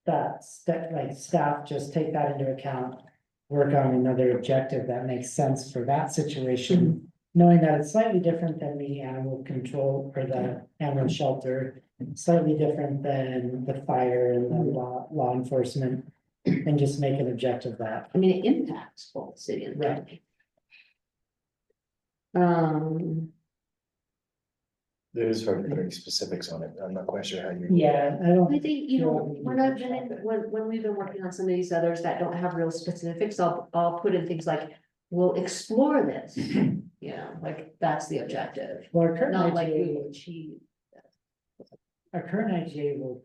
Like staff just take that into account, work on another objective that makes sense for that situation. Knowing that it's slightly different than the animal control or the animal shelter, slightly different than the fire and the law enforcement, and just make an objective that. I mean, it impacts both city and county. It is hard to put any specifics on it. I'm not quite sure how you. Yeah, I don't. I think, you know, we're not gonna, when we've been working on some of these others that don't have real specifics, I'll put in things like, we'll explore this. You know, like, that's the objective, Well, our current not like we IGA, will achieve. our current IGA will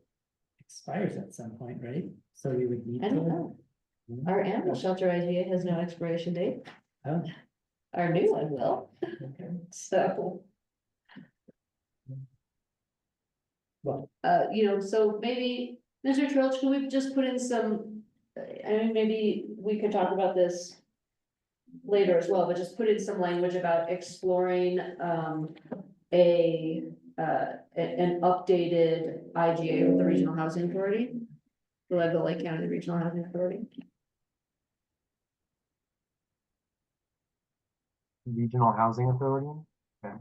expires at some point, right? So we would need I to. don't know. Our animal shelter IGA has no expiration date. Oh. Our new one will, Okay. so. Well, You know, so maybe, Mr. Trilch, can we just put in some, I mean, maybe we could talk about this later as well, but just put in some language about exploring, an updated IGA with the Regional Housing Authority. The Leadville Lake County Regional Housing Authority. Regional Housing Authority. Okay.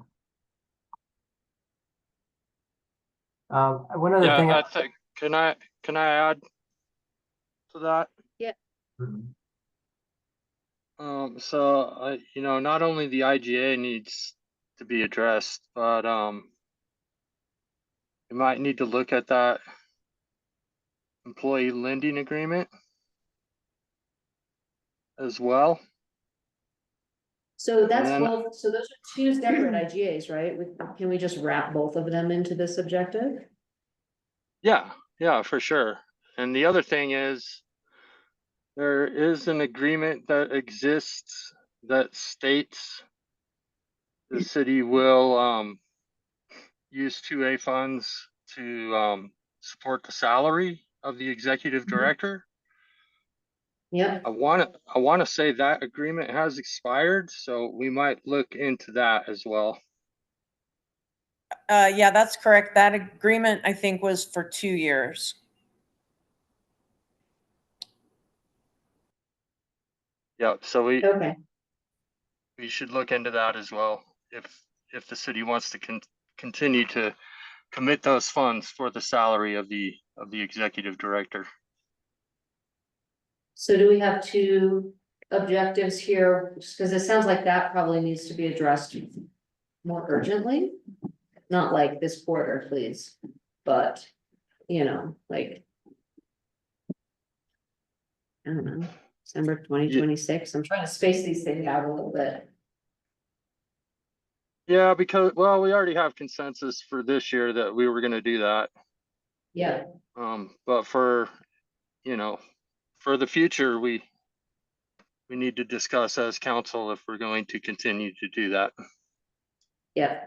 One other thing. Yeah, I think, can I add to that? Mhm. So, you know, not only the IGA needs to be addressed, but, you might need to look at that employee lending agreement as well. So that's then- both, so those are two separate IGAs, right? Can we just wrap both of them into this objective? Yeah, for sure. And the other thing is, there is an agreement that exists that states the city will, use 2A funds to, support the salary of the executive director. Yep. I wanna say that agreement has expired, so we might look into that as well. Yeah, that's correct. That agreement, I think, was for 2 years. Yep, so Okay, we should look into that as well, if the city wants to continue to commit those funds for the salary of the executive director. so do we have two objectives here? Because it sounds like that probably needs to be addressed more urgently. Not like this quarter, please, but, you know, like. I don't know, December 2026. I'm trying to space these things out a little bit. Yeah, because, well, we already have consensus for this year that we were gonna do that. Yeah, But for, you know, for the future, we need to discuss as council if we're going to continue to do that. yeah.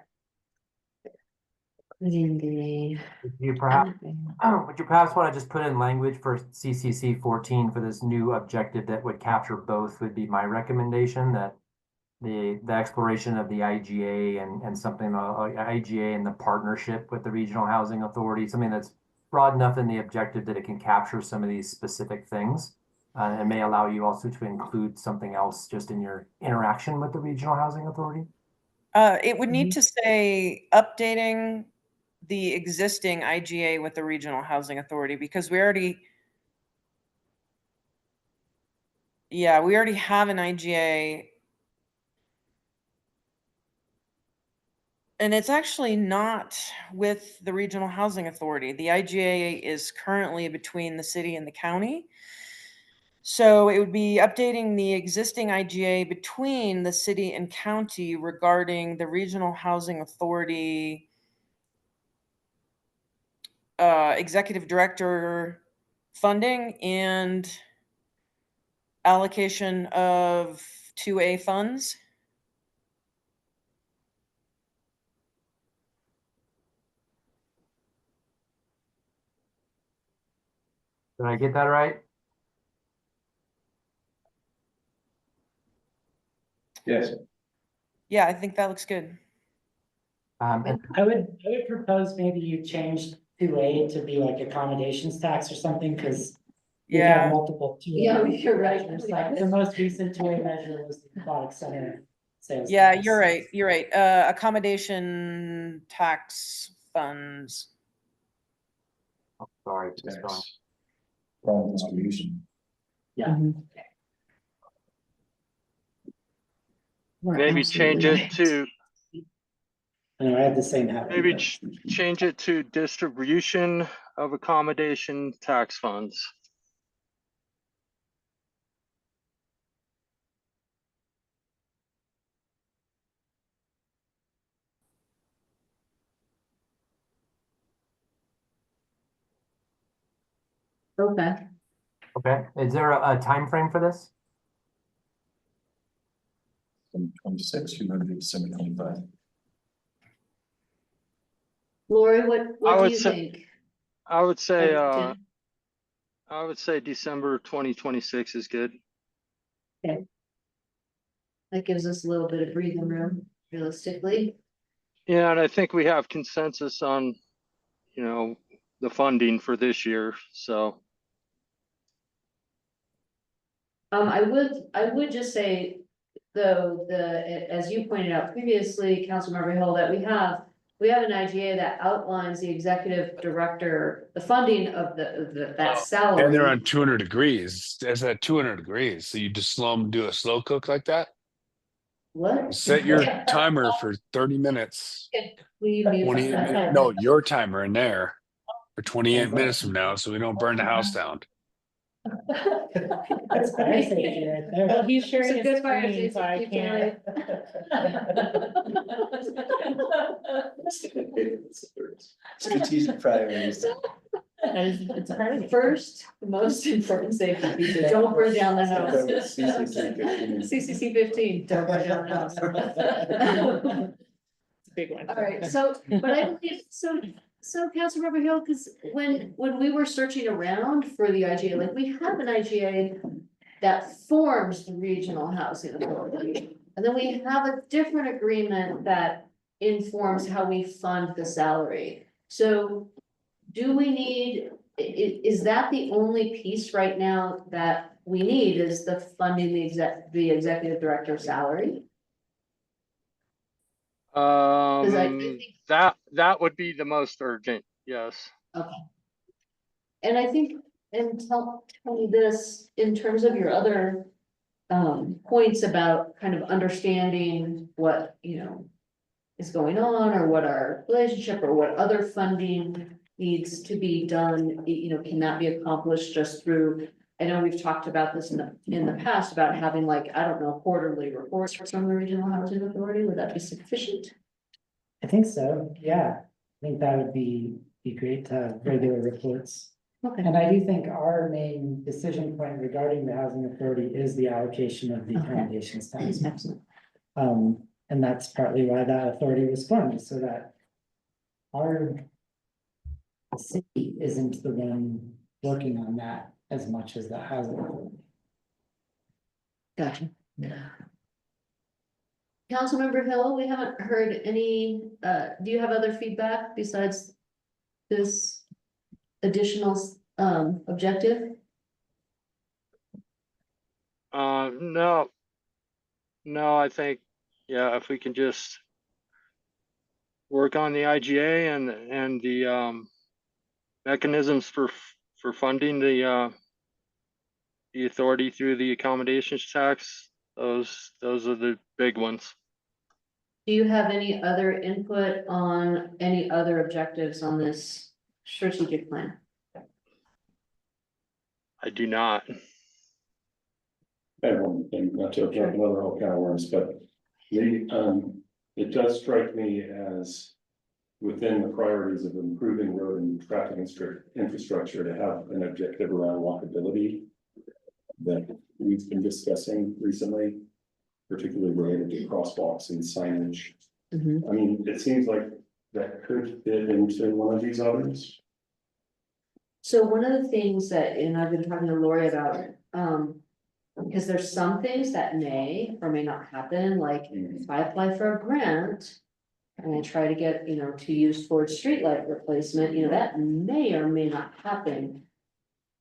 Would you perhaps want to just put in language for CCC 14 for this new objective that would capture both would be my recommendation, that the exploration of the IGA and something IGA and the partnership with the regional housing authority, something that's broad enough in the objective that it can capture some of these specific things. And may allow you also to include something else just in your interaction with the regional housing authority. It would need to say updating the existing IGA with the regional housing authority, because we already have an IGA. And it's actually not with the regional housing authority. The IGA is currently between the city and the county. So it would be updating the existing IGA between the city and county regarding the regional housing authority executive director funding and allocation of 2A funds. Did I get that right? Yes. Yeah, I think that looks good. And I would propose maybe you change 2A to be like accommodations tax or something, because we've had Yeah, multiple 2A. Yeah, you're right. measures. Like the most recent 2A measure was the aquatic center sales. yeah, tax. you're right. You're right. Accommodation tax funds. sorry, just going. Wrong distribution. Yeah. Maybe change it to, I know, I had the same habit. maybe but- change it to distribution of accommodation tax funds. Okay. Okay, is there a time frame for this? 26, you're going to do December 25. Lori, I what do would you say- think? I would say, Tim? I would say December 2026 is good. That gives us a little bit of breathing room, realistically. Yeah, and I think we have consensus on, you know, the funding for this year, so. I would just say, though, as you pointed out previously, Councilmember Hill, that we have an IGA that outlines the executive director, the funding of that salary. And they're on 200 degrees. That's at 200 degrees. So you just slow them, do a slow cook like that. What? Set your timer for 30 minutes. We mute 28 that. minutes. No, your timer in there for 28 minutes from now, so we don't burn the house down. That's fire safety right there. Well, he's sharing It's a his good fire screen, so I safety, can't. Strategic priorities. It's part of it. First, the most important safety feature, don't burn down the house. CCC 15. CCC 15, don't burn down the house. It's a big one. All right, so, but I believe, so Councilmember Hill, because when we were searching around for the IGA, like, we have an IGA that forms the regional housing authority. And then we have a different agreement that informs how we fund the salary. So do we need, is that the only piece right now that we need, is the funding the executive director salary? I think- That would be the most urgent, yes. Okay. And I think, and tell me this, in terms of your other points about kind of understanding what, is going on, or what our relationship, or what other funding needs to be done, can that be accomplished just through, I know we've talked about this in the past about having, like, I don't know, quarterly reports from the Regional Housing Authority, would that be sufficient? I think so, yeah. I think that would be be great to have regular reports. Okay. And I do think our main decision point regarding the housing authority is the allocation of the Okay. accommodations tax. Excellent. And that's partly why that authority was formed, so that our city isn't the one working on that as much as the housing authority. Gotcha. Councilmember Hill, we haven't heard any, do you have other feedback besides this additional, objective? No. No, I think, yeah, if we can just work on the IGA and the mechanisms for funding the authority through the accommodations tax, those are the big ones. Do you have any other input on any other objectives on this strategic plan? I do not. I have one thing, not to jump another whole can of worms, but it does strike me as within the priorities of improving road and traffic infrastructure to have an objective around walkability that we've been discussing recently, particularly related to crosswalks and signage. I mean, it seems like that could fit into one of these others. So one of the things that, and I've been talking to Lori about, because there's some things that may or may not happen, like if I apply for a grant. And I try to get, to use towards streetlight replacement, that may or may not happen.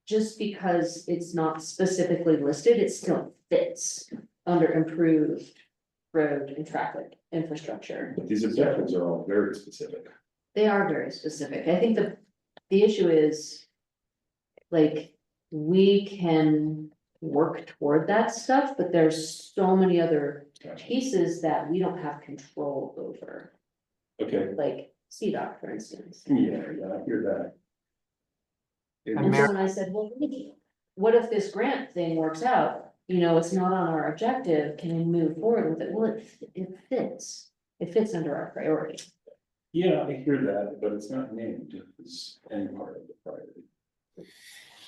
Just because it's not specifically listed, it still fits under improved road and traffic infrastructure. But these objectives are all very specific. They are very specific. I think the issue is. Like, we can work toward that stuff, but there's so many other pieces that we don't have control over. Okay, Like CDOT, for instance. yeah, I hear that. And so when I said, well, what if this grant thing works out? It's not on our objective, can we move forward with it? Well, it fits under our priority. Yeah, I hear that, but it's not named as any part of the priority.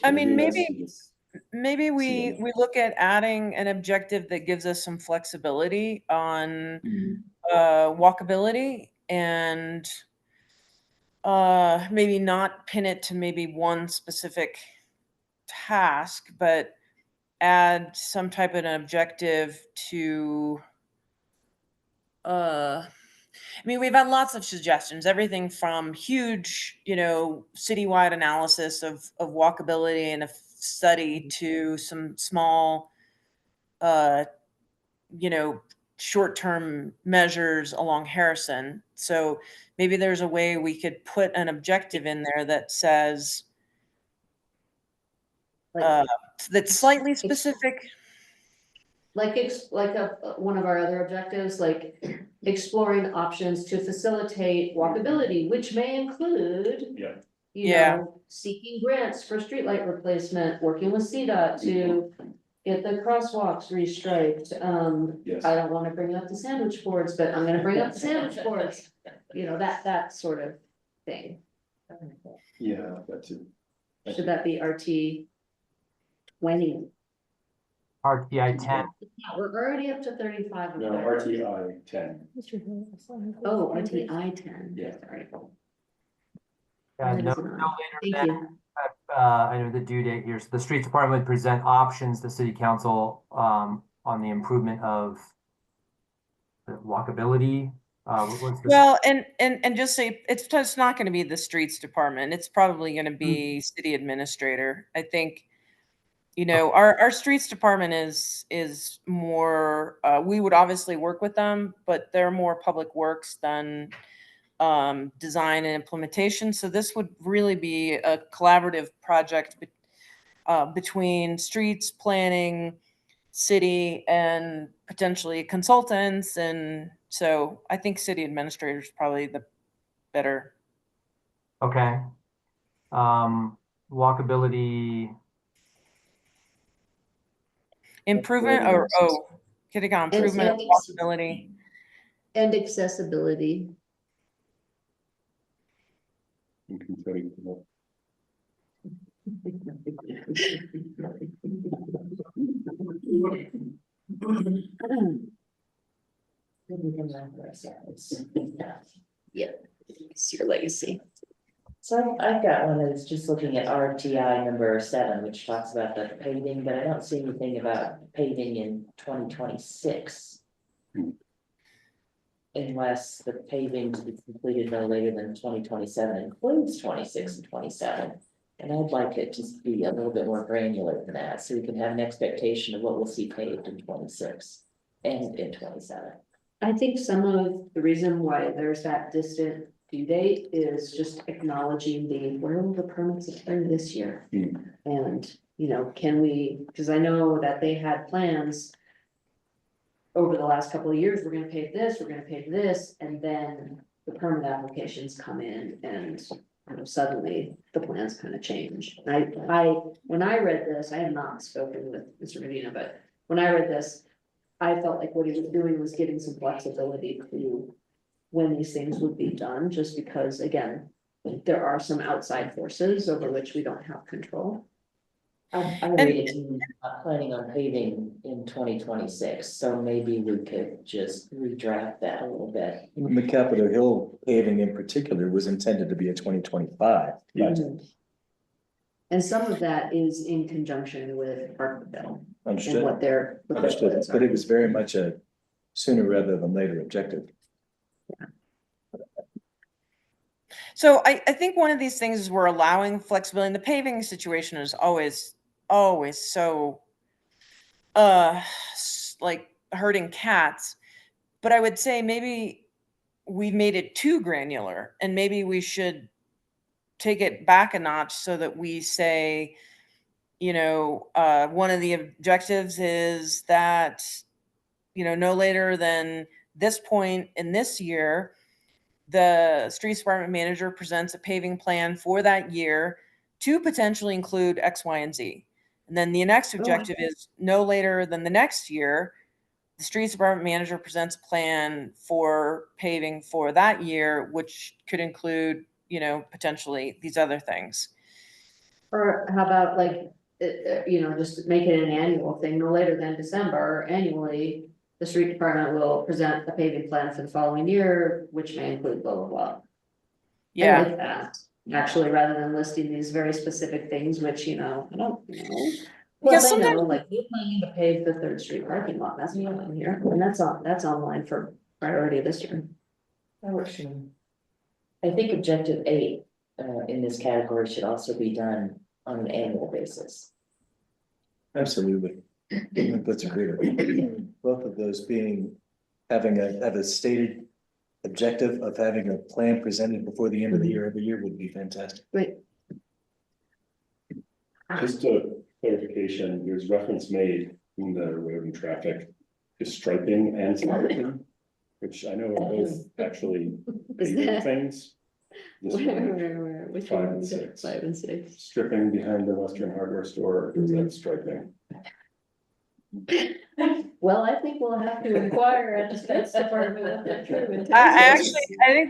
I mean, Maybe maybe that's just- Maybe we look at adding an objective that gives us some flexibility on walkability and maybe not pin it to maybe one specific task, but add some type of an objective to I mean, we've had lots of suggestions, everything from huge, citywide analysis of walkability and a study to some small, short-term measures along Harrison. So maybe there's a way we could put an objective in there that says, that's slightly specific. Like one of our other objectives, like exploring options to facilitate walkability, which may include. Yeah. Seeking grants for streetlight replacement, working with CDOT to get the crosswalks restriped. Yes. I don't wanna bring up the sandwich boards, but I'm gonna bring up the sandwich boards. That sort of thing. Yeah, that too. Should that be RT 20? RTI 10. Yeah, we're already up to 35. No, RTI 10. Oh, RTI 10. Yeah. Sorry. No That is later not- Thank than, you. I know the due date here. So the streets department would present options to city council on the improvement of the walkability. What's the- Well, and just say, it's just not gonna be the streets department, it's probably gonna be city administrator. I think, our streets department is more, we would obviously work with them, but they're more public works than design and implementation. So this would really be a collaborative project between streets, planning, city, and potentially consultants. And so I think city administrator is probably the better. Okay. Walkability. Improvement getting on improvement of walkability. And accessibility. And confetti. Yeah, it's your legacy. So I've got one that's just looking at RTI number 7, which talks about the paving, but I don't see anything about paving in 2026. Unless the paving to be completed no later than 2027 includes 26 and 27. And I'd like it to be a little bit more granular than that, so we can have an expectation of what we'll see paved in 26 and in 27. I think some of the reason why there's that distant due date is just acknowledging where will the permits appear this year? And, you know, can we, because I know that they had plans over the last couple of years, we're gonna pave this, we're gonna pave this, and then the permit applications come in and, you know, suddenly the plans kind of change. When I read this, I have not spoken with Mr. Medina, but when I read this, I felt like what he was doing was giving some flexibility to when these things would be done, just because, again, there are some outside forces over which we don't have control. I read it, not planning on paving in 2026, so maybe we could just redraft that a little bit. The Capitol Hill paving in particular was intended to be a 2025 project. And some of that is in conjunction with Parkville and Understood, what their. understood, plans but are. it was very much a sooner rather than later objective. So I think one of these things is we're allowing flexibility, and the paving situation is always so like herding cats. But I would say maybe we made it too granular, and maybe we should take it back a notch so that we say, you know, one of the objectives is that, you know, no later than this point in this year, the streets department manager presents a paving plan for that year to potentially include X, Y, and Z. And then the next objective is no later than the next year, the streets department manager presents a plan for paving for that year, which could include, you know, potentially these other things. Or how about like, you know, just make it an annual thing, no later than December annually. The street department will present a paving plan for the following year, which may include blah, blah, blah. I Yeah. like that, actually, rather than listing these very specific things, which, you know, I don't know. Well, Because they sometimes- know, like, we're planning to pave the Third Street parking lot, that's not on here, and that's online for priority this year. That works for me. I think objective 8 in this category should also be done on an annual basis. Absolutely. That's agreed. Both of those being, have a stated objective of having a plan presented before the end of the year every year would be fantastic. Wait, Just a clarification, there's reference made in the road and traffic to striping and striping, which I know are both actually Is paving that- things. This one, which 5 one and is it? 6. 5 and 6. stripping behind the Western Hardware store, or is that striping? Well, I think we'll have to inquire at the streets department what that true intent I is.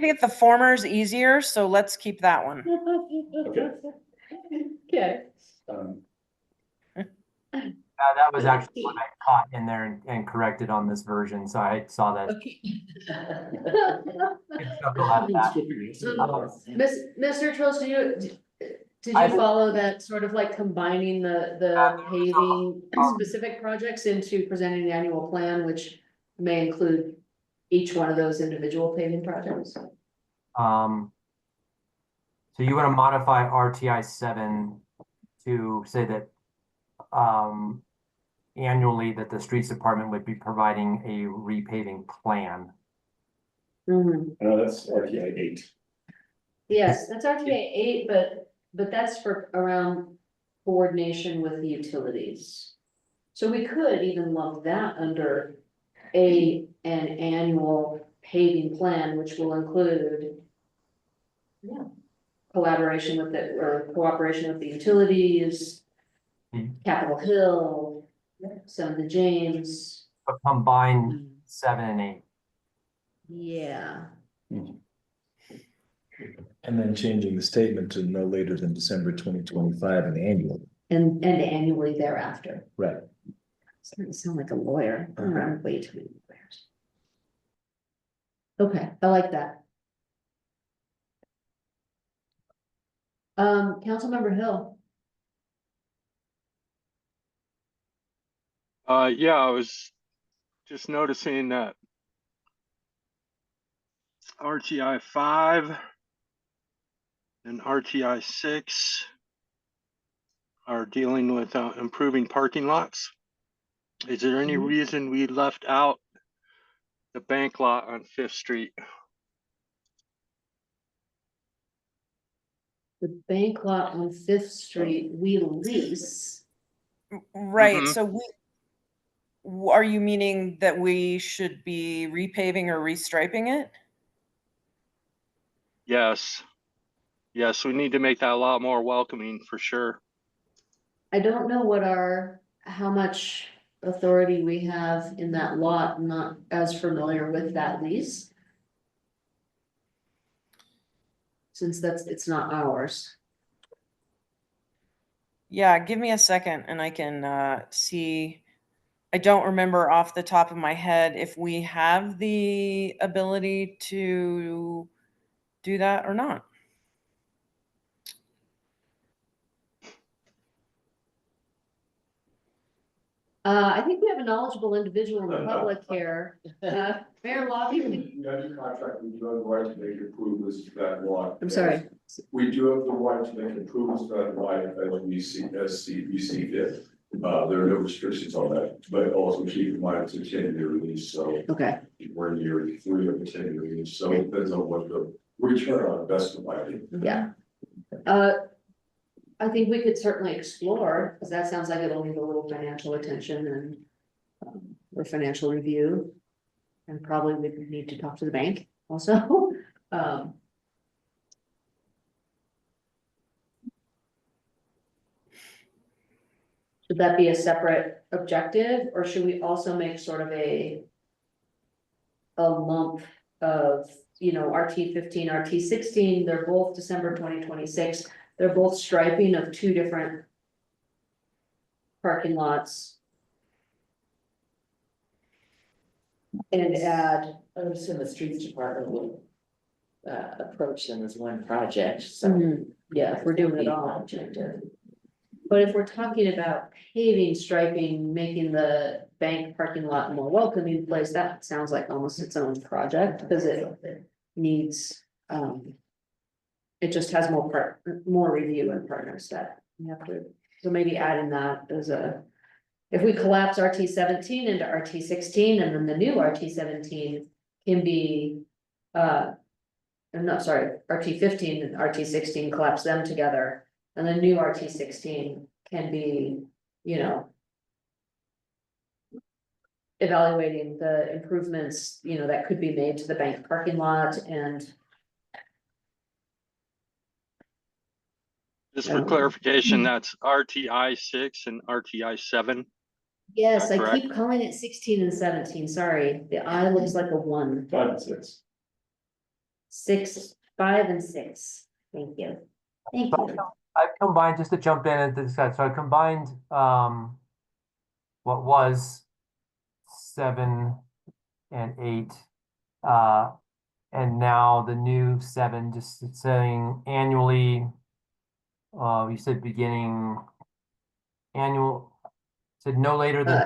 think the former is easier, so let's keep that one. Okay. Okay. That was actually what I caught in there and corrected on this version, so I saw that. Good stuff to have that. Mr. Trost, did I- you follow that sort of like combining the paving specific projects into presenting the annual plan, which may include each one of those individual paving projects? So you want to modify RTI 7 to say that annually that the streets department would be providing a repaving plan. Mhm. I know that's RTI 8. Yes, that's RTA 8, but that's for around coordination with the utilities. So we could even lump that under an annual paving plan, which will include collaboration with the, or cooperation with the utilities, Capitol Hill, some of the James. But combine 7 and 8. Yeah. And then changing the statement to no later than December 2025 and annual. and annually thereafter. Right. Starting to sound like a lawyer. I'm around way too many lawyers. Okay, I like that. Councilmember Hill. Yeah, I was just noticing that RTI 5 and RTI 6 are dealing with improving parking lots. Is there any reason we left out the bank lot on Fifth Street? The bank lot on Fifth Street, we lease. Right, Mhm. so are you meaning that we should be repaving or restriping it? Yes. Yes, we need to make that a lot more welcoming for sure. I don't know how much authority we have in that lot. I'm not as familiar with that lease. Since it's not ours. Yeah, give me a second and I can see. I don't remember off the top of my head if we have the ability to do that or not. I think we have a knowledgeable individual in the public here. Mayor Lobby. We have a contract, we do have the right to make improvements to that lot. I'm sorry. We do have the right to make improvements to that lot as we see fit. There are no restrictions on that, but also keep in mind it's a 10-year lease, so. Okay. We're in year 3 of the 10-year lease, so it depends on what the return on investment might be. Yeah. I think we could certainly explore, because that sounds like it'll need a little financial attention and or financial review. And probably we would need to talk to the bank also. Should that be a separate objective, or should we also make sort of a lump of, RT 15, RT 16, they're both December 2026. They're both striping of 2 different parking lots. And add, I would assume the streets department will approach them as one project, so. yeah, if we're doing it all. Objective. But if we're talking about paving, striping, making the bank parking lot more welcoming place, that sounds like almost its own project, because it needs, it just has more review and partners that you have to, so maybe adding that as if we collapse RT 17 into RT 16, and then the new RT 17 can be, I'm not sorry, RT 15 and RT 16, collapse them together. And the new RT 16 can be, evaluating the improvements, that could be made to the bank parking lot and. Just for clarification, that's RTI 6 and RTI 7. Yes, I Correct. keep calling it 16 and 17, sorry, the I looks like a 1. 5 and 6. 6, 5 and 6, thank you. Thank you. I've combined, just to jump in and discuss, so I combined what was 7 and 8 and now the new 7, just saying annually, you said beginning annual, said no later than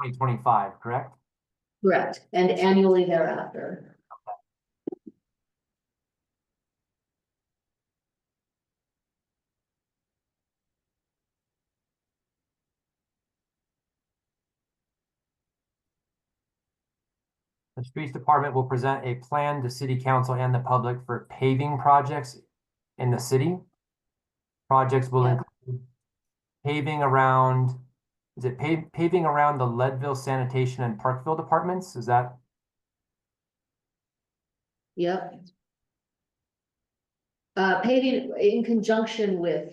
2025, correct? Correct, and annually thereafter. The streets department will present a plan to city council and the public for paving projects in the city. Projects will include paving around, is it paving around the Leadville sanitation and Parkville departments? Is that? Yep. Paving in conjunction with.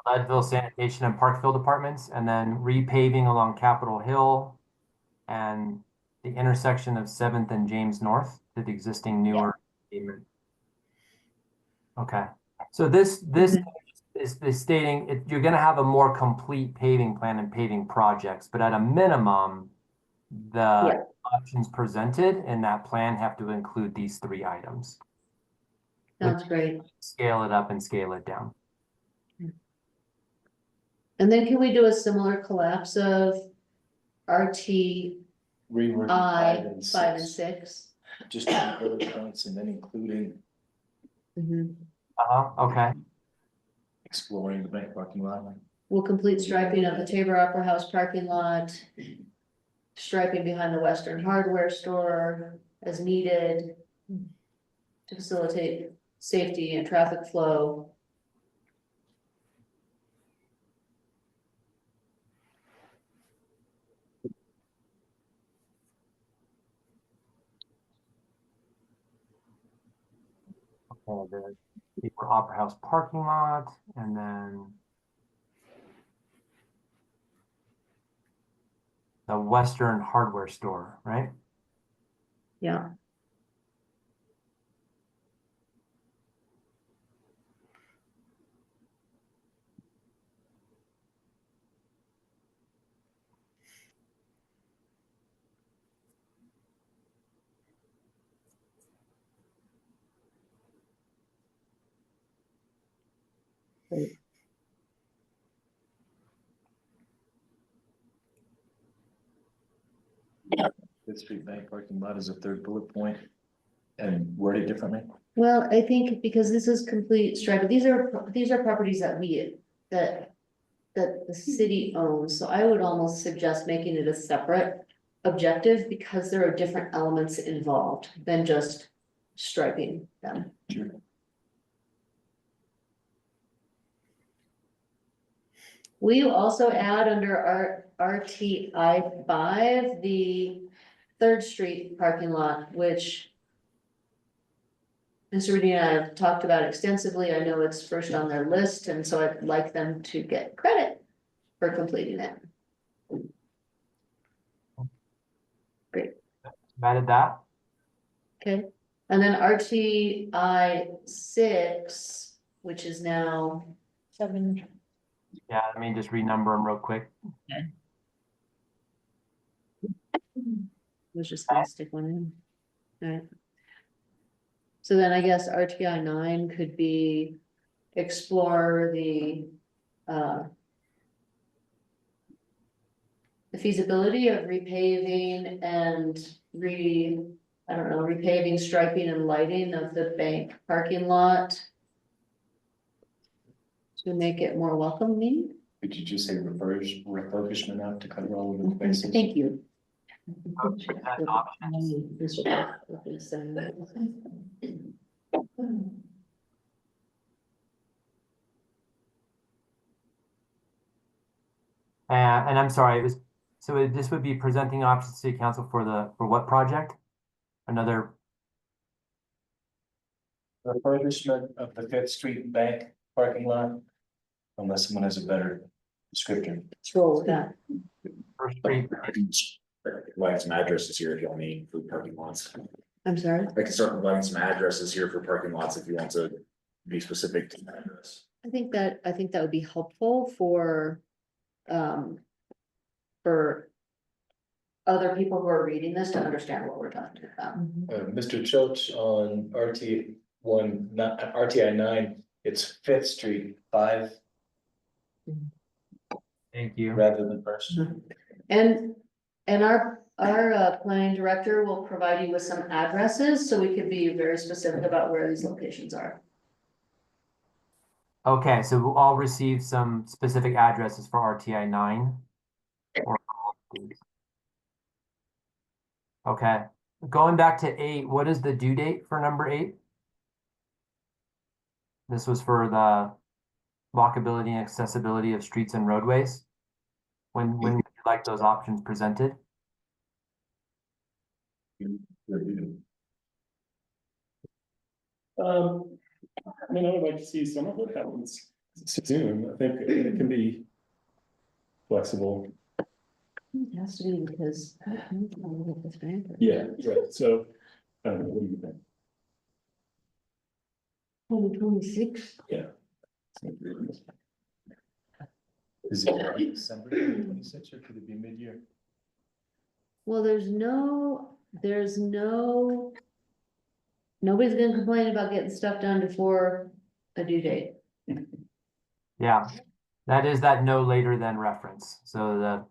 Leadville Sanitation and Parkville Departments, and then repaving along Capitol Hill and the intersection of Seventh and James North to the existing newer pavement. Okay, so this is stating you're gonna have a more complete paving plan and paving projects, but at a minimum, the options presented in that plan have to include these 3 items. Sounds great. Scale it up and scale it down. And then can we do a similar collapse of RTI Reworking 5 and 6? Just the bullet points and then including Okay. exploring the bank parking lot. We'll complete striping of the Tabor Opera House parking lot. Striping behind the Western Hardware store as needed. To facilitate safety and traffic flow. The Tabor Opera House parking lot, and then the Western Hardware store, right? Yeah. Fifth Street Bank parking lot is a 3rd bullet point and worded differently. Well, I think because this is complete striping, these are properties that that the city owns, so I would almost suggest making it a separate objective because there are different elements involved than just striping them. Sure. We also add under our RTI 5, the 3rd Street parking lot, which Mr. Reedy and I have talked about extensively. I know it's first on their list, and so I'd like them to get credit for completing it. Great. Added that. Okay, and then RTI 6, which is now 7. Yeah, let me just renumber them real quick. Was just gonna stick one in. Alright. So then I guess RTI 9 could be explore the feasibility of repaving and repaving, striping and lighting of the bank parking lot. To make it more welcoming. Could you just say refurbishment out to cover all of the spaces? Thank you. And I'm sorry, this would be presenting options to City Council for what project? Another Refurbishment of the Fifth Street Bank parking lot. Unless someone has a better descriptor. Let's roll with that. First Street. Providing some addresses here if y'all need for parking lots. I'm sorry. I can start providing some addresses here for parking lots if you want to be specific to the address. I think that would be helpful for other people who are reading this to understand what we're talking about. Mr. Choach on RTI 9, it's Fifth Street 5 Thank you. rather than First. And our planning director will provide you with some addresses, so we can be very specific about where these locations are. Okay, so we'll all receive some specific addresses for RTI 9. Okay, going back to 8, what is the due date for number 8? This was for the walkability and accessibility of streets and roadways. When would you like those options presented? I mean, I would like to see some of what happens soon, I think it can be flexible. It has to be because. Yeah, right, so, I don't know, what do you think? 2026. Yeah. Is it December 26th or could it be mid-year? Well, nobody's gonna complain about getting stuff done before a due date. Yeah, that is that no later than reference, so the,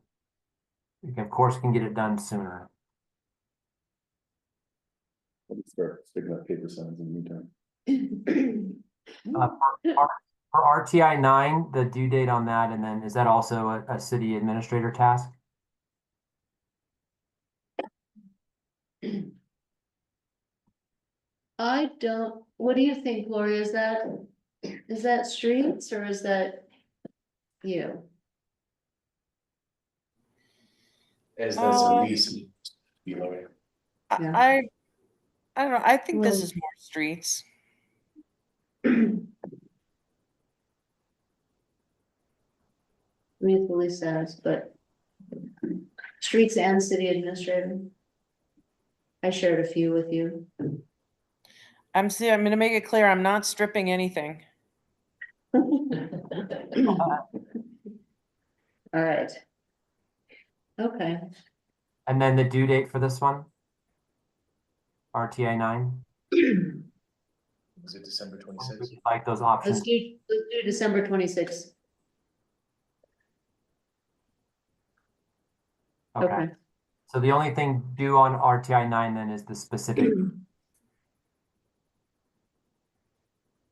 you can, of course, can get it done sooner. Let's start sticking up paper signs in the meantime. For RTI 9, the due date on that, and then is that also a city administrator task? I don't, what do you think, Gloria? Is that streets or is that you? As that's a Uh, lease, you know, Yeah. I don't know, I think this Well- is more streets. I mean, it's the least says, but streets and city administrator. I shared a few with you. I'm gonna make it clear, I'm not stripping anything. All right. Okay, And then the due date for this one? RTI 9? was it December 26th? Like those options? let's do December 26th. Okay. So the only thing due on RTI 9 then is the specific.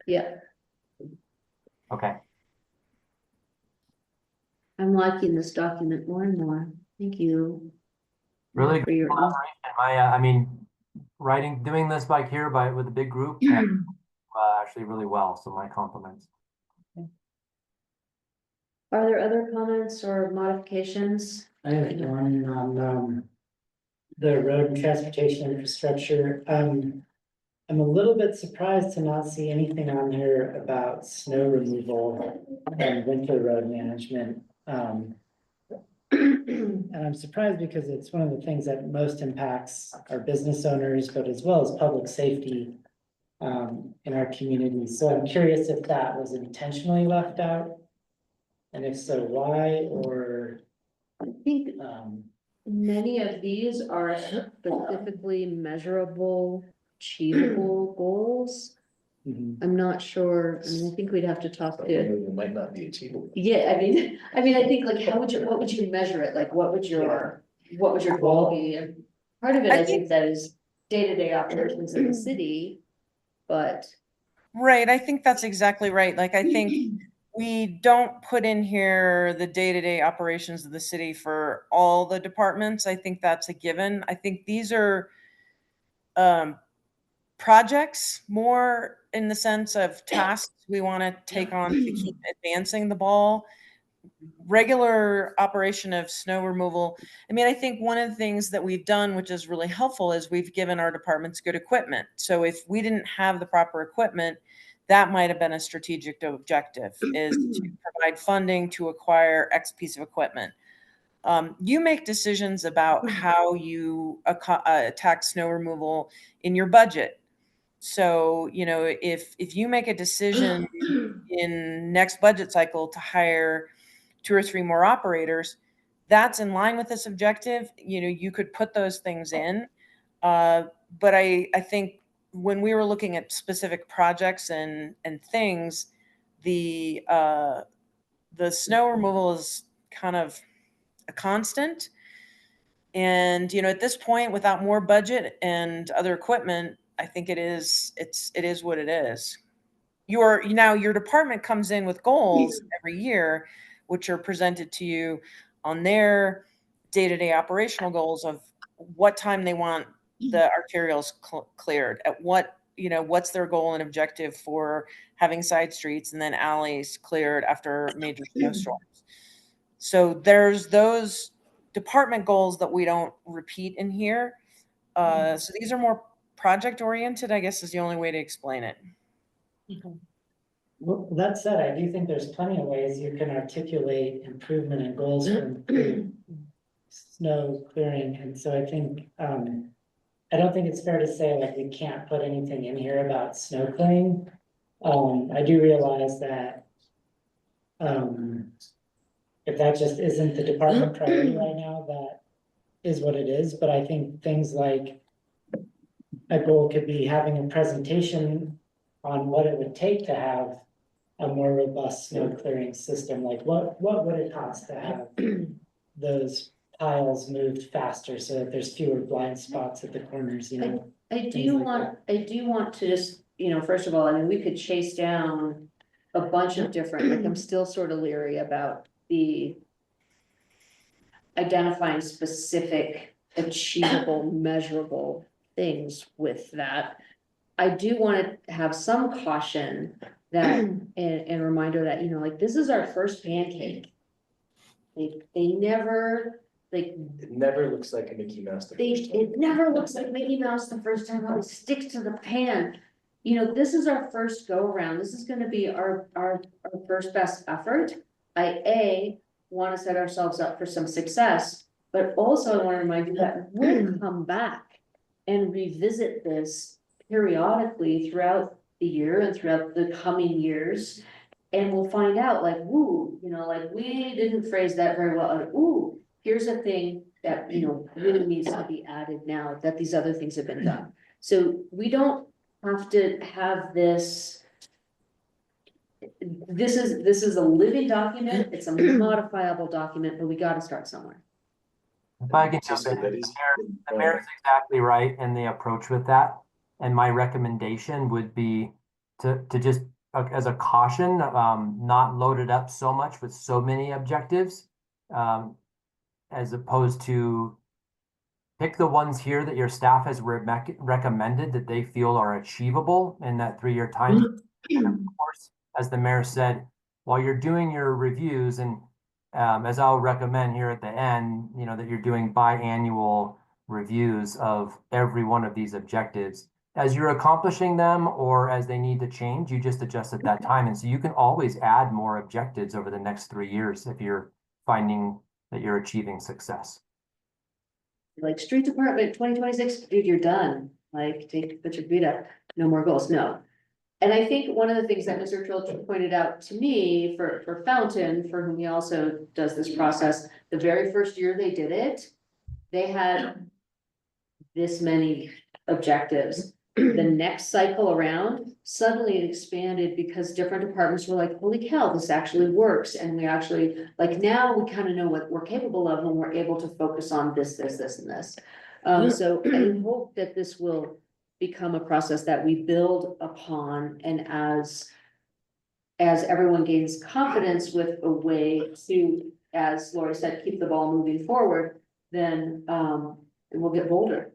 Yeah, Okay. I'm liking this document more and more. Thank you. Really For good your, collaboration. I mean, doing this bike here with a big group, actually really well. So my compliments. are there other comments or modifications? I have one on, the road and transportation infrastructure. I'm a little bit surprised to not see anything on here about snow removal and winter road management. And I'm surprised because it's one of the things that most impacts our business owners, but as well as public safety in our community. So I'm curious if that was intentionally left out. And if so, why, or, I think um, many of these are specifically measurable, achievable goals. mhm. I'm not sure, I mean, I think we'd have to talk to. It might not be achievable. Yeah, I mean, I think like, what would you measure it? Like, what would your goal be? And part of it, I think that is day-to-day operations in the city, but. Right, I think that's exactly right. Like, I think we don't put in here the day-to-day operations of the city for all the departments. I think that's a given. I think these are projects more in the sense of tasks we want to take on to keep advancing the ball. Regular operation of snow removal. I mean, I think one of the things that we've done, which is really helpful, is we've given our departments good equipment. So if we didn't have the proper equipment, that might have been a strategic objective, is to provide funding to acquire X piece of equipment. You make decisions about how you attack snow removal in your budget. So, you know, if you make a decision in next budget cycle to hire 2 or 3 more operators, that's in line with this objective. You know, you could put those things in. But I think when we were looking at specific projects and things, the snow removal is kind of a constant. And, you know, at this point, without more budget and other equipment, I think it is what it is. Your department comes in with goals every year, which are presented to you on their day-to-day operational goals of what time they want the arterials cleared, at what's their goal and objective for having side streets and then alleys cleared after major snowstorms. So there's those department goals that we don't repeat in here. So these are more project oriented, I guess is the only way to explain it. Well, that said, I do think there's plenty of ways you can articulate improvement and goals for improved snow clearing, and so I think, I don't think it's fair to say like we can't put anything in here about snow clearing. I do realize that, if that just isn't the department priority right now, that is what it is, but I think things like a goal could be having a presentation on what it would take to have a more robust snow clearing system, like what would it cost to have those piles moved faster so that there's fewer blind spots at the corners, you know? I Things do like want to just, you know, first of all, I mean, we could chase down a bunch of different, like, I'm still sort of leery about the identifying specific, achievable, measurable things with that. I do want to have some caution that, and reminder that, you know, like, this is our first pancake. They never, like, It never looks like a Mickey Mouse. it never looks like Mickey Mouse the first time, it sticks to the pan. You know, this is our first go around, this is gonna be our first best effort. I wanna set ourselves up for some success, but also I wanna remind you that we'll come back and revisit this periodically throughout the year and throughout the coming years. And we'll find out like, woo, you know, like, we didn't phrase that very well, like, ooh, here's a thing that, you know, really needs to be added now that these other things have been done. So we don't have to have this. This is a living document, it's a modifiable document, but we gotta start somewhere. If I can jump in, the mayor's exactly right in the approach with that. And my recommendation would be to just, as a caution, not load it up so much with so many objectives. As opposed to pick the ones here that your staff has recommended that they feel are achievable in that 3-year time. And of course, as the mayor said, while you're doing your reviews and as I'll recommend here at the end, you know, that you're doing biannual reviews of every one of these objectives. As you're accomplishing them or as they need to change, you just adjust at that time. And so you can always add more objectives over the next 3 years if you're finding that you're achieving success. Like, street department, 2026, dude, you're done, like, put your feet up, no more goals, no. And I think one of the things that Mr. Trilch pointed out to me for Fountain, for whom he also does this process, the very first year they did it, they had this many objectives. The next cycle around, suddenly it expanded because different departments were like, holy cow, this actually works. And we actually, like, now we kind of know what we're capable of when we're able to focus on this, and this. So I hope that this will become a process that we build upon, and as everyone gains confidence with a way to, as Lori said, keep the ball moving forward, then it will get bolder.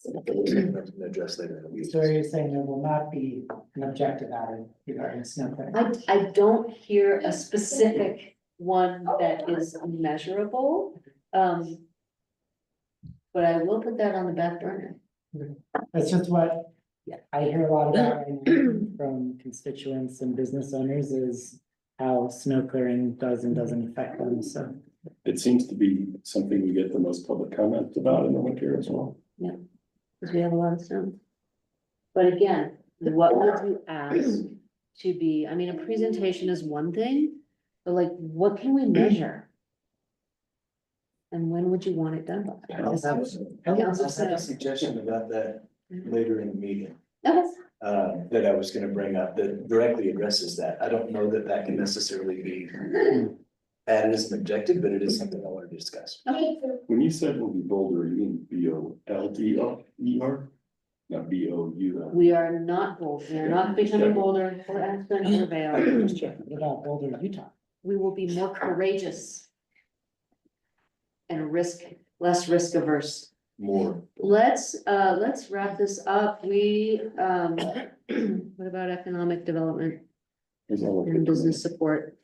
Address later in the week. So are you saying there will not be an objective added regarding snow clearing? I don't hear a specific one that is measurable. But I will put that on the back burner. That's just what I hear a lot about right now from constituents and business owners, is how snow clearing does and doesn't affect them, so. It seems to be something we get the most public comment about in the winter as well. Yeah, because we have a lot of snow. But again, what would you ask to be, I mean, a presentation is one thing, but like, what can we measure? And when would you want it done by? I'll have a suggestion about that later in the meeting. Okay. That I was gonna bring up that directly addresses that. I don't know that that can necessarily be added as an objective, but it is something I want to discuss. Okay. When you said we'll be bolder, you mean BOLDER? Not BOUL. We are not bold, we are not becoming bolder or Aspen or Vail. What about Boulder, Utah? We will be more courageous. And less risk averse. More. Let's wrap this up. We, what about economic development and business support?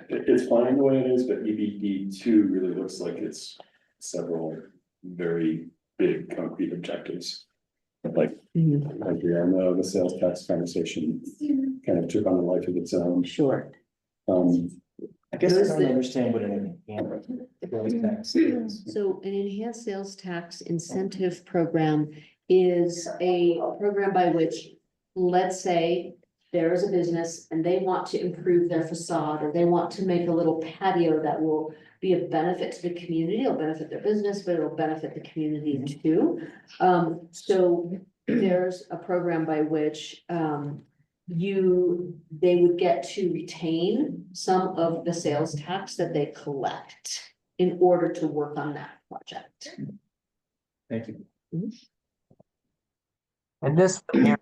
It's fine the way it is, but EBD 2 really looks like it's several very big concrete objectives. Like, like we all know, the sales tax conversation kind of took on a life of its own. Sure. I guess I Those don't that- understand what an enhanced tax is. So an enhanced sales tax incentive program is a program by which, let's say, there is a business and they want to improve their facade, or they want to make a little patio that will be a benefit to the community. It'll benefit their business, but it'll benefit the community too. So there's a program by which, they would get to retain some of the sales tax that they collect in order to work on that project. Thank you. And this one here is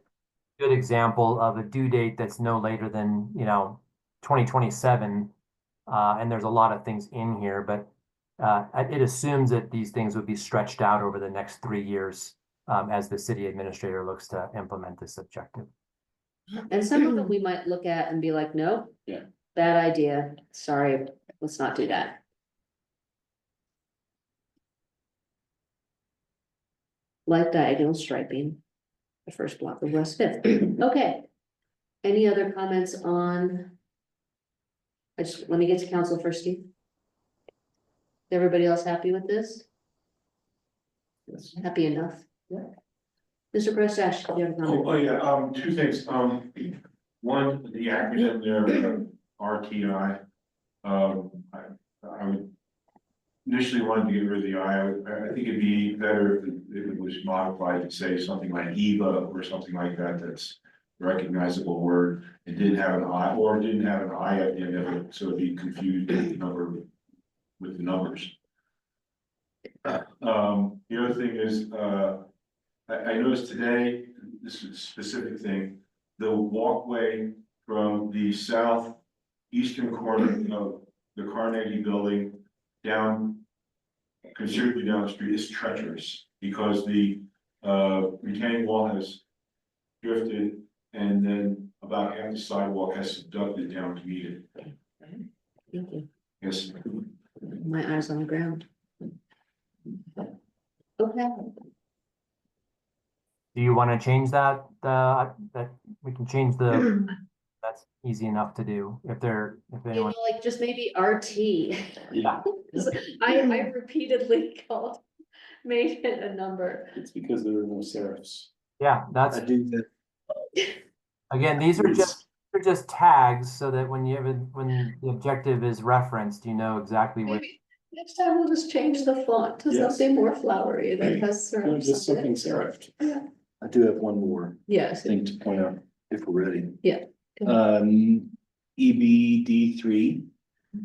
a good example of a due date that's no later than, 2027. And there's a lot of things in here, but it assumes that these things would be stretched out over the next 3 years as the city administrator looks to implement this objective. And some of them we might look at and be like, no. Yeah. Bad idea. Sorry, let's not do that. Like diagonal striping, the first block of West Fifth. Okay. Any other comments on? Let me get to council first, Steve. Is everybody else happy with this? Yes. Happy enough? Yeah. Mr. Prestash, do you have a comment? Two things, one, the acronym there, RTI. I would initially wanted to get rid of the I think it'd be better if it was modified to say something like EVA or something like that, that's a recognizable word. It didn't have an I, or it didn't have an I at the end of it, so it'd be confused with the number with the numbers. The other thing is, I noticed today, this is a specific thing, the walkway from the southeastern corner of the Carnegie Building down, considerably down the street, is treacherous because the retaining wall has drifted and then about half the sidewalk has subducted down to meet it. Thank you. Yes. My eyes on the ground. Okay. Do you want to change that? That we can change the, that's easy enough to do if anyone. Like just maybe RT. Yeah. I repeatedly made it a number. It's because there are no serifs. Yeah, that's, I do that. again, these are just tags so that when when the objective is referenced, you know exactly what. Maybe next time we'll just change the font to Yes. something more flowery that has. Just something serifed. I do have one more Yes. thing to point out if we're ready. Yeah. EBD3,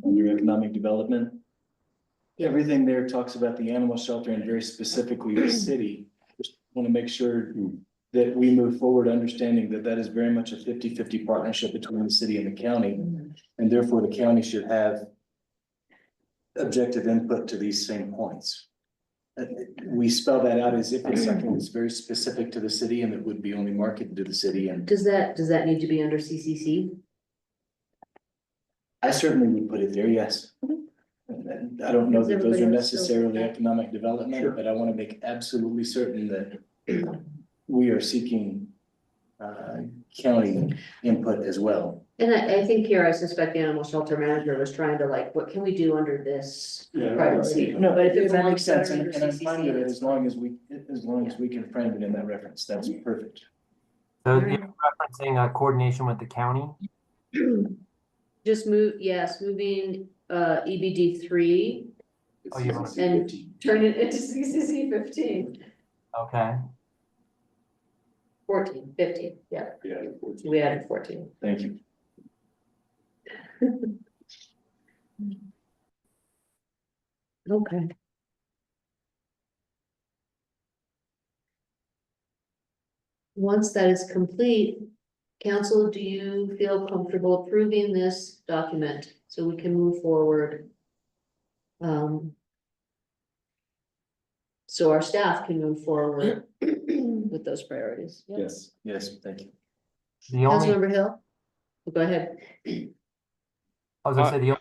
under economic development. Everything there talks about the animal shelter and very specifically the city. Just want to make sure that we move forward, understanding that that is very much a 50-50 partnership between the city and the county. And therefore the county should have objective input to these same points. We spell that out as if it's something that's very specific to the city and that would be only marketed to the city, and Does that need to be under CCC? I certainly would put it there, yes. And I don't know Does that those are everybody else feel necessarily that? economic development, but I want to make absolutely certain that we are seeking county input as well. And I think here, I suspect the animal shelter manager was trying to like, what can we do under this Yeah. privacy? No, But if it that belongs makes sense, under and I'm fine with CCC, it as long as we can frame it in that reference, that's perfect. So Alright. you're referencing coordination with the county. Just moving EBD3 Oh, you want and turn it into CCC 15. Okay. 14, 15, yeah, Yeah. we added 14. Thank you. Okay. Once that is complete, council, do you feel comfortable approving this document so we can move forward? So our staff can move forward with those priorities. Yeah. Yes, thank you. The only, Councilmember Hill, go ahead. I was gonna say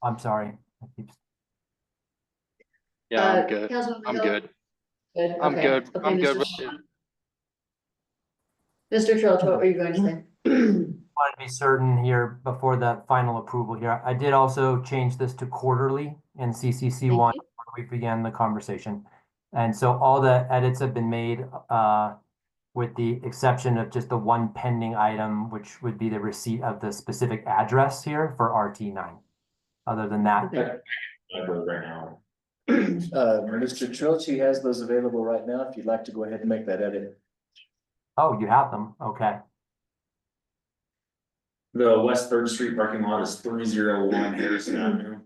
I'm sorry. I keep- Yeah, I'm good. Councilmember I'm Hill, good. Good, I'm okay. good. Okay, I'm good Mr. with Sh- Mr. Trilch, what were you going to say? Want to be certain here before the final approval here. I did also change this to quarterly in CCC Thank one you. when we began the conversation. And so all the edits have been made, with the exception of just the one pending item, which would be the receipt of the specific address here for RT9. Other than that, Okay. Right now. Mr. Trilchi has those available right now, if you'd like to go ahead and make that edit. oh, you have them, okay. The West Third Street parking lot is 301 Harrison Avenue.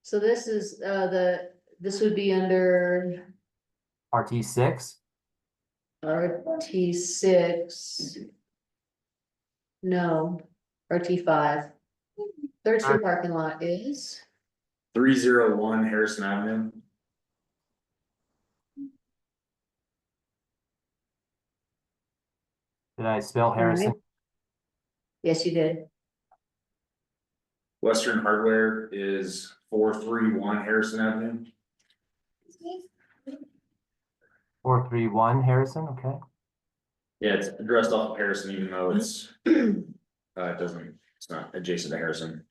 So this is, this would be under RT6, RT6. No, RT5. Third Street parking lot is, 301 Harrison Avenue. did I spell Harrison? yes, you did. Western Hardware is 431 Harrison Avenue. 431 Harrison, okay. Yeah, it's addressed off of Harrison, even though it's, it's not adjacent to Harrison.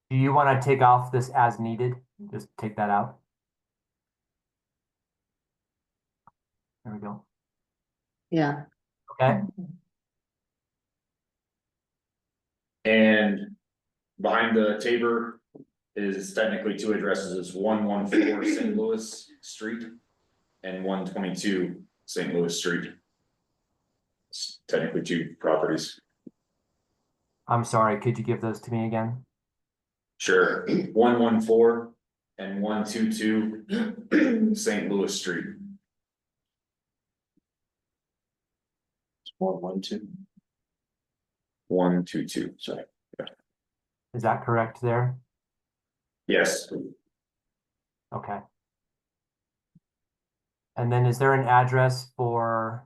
Do you want to take off this as needed? Just take that out. There we go. Yeah. Okay, And behind the Tabor is technically two addresses, it's 114 St. Louis Street and 122 St. Louis Street. It's technically two properties. I'm sorry, could you give those to me again? Sure, 114 and 122 St. Louis Street. 112. 122, sorry. Is that correct there? Yes, Okay. And then is there an address for?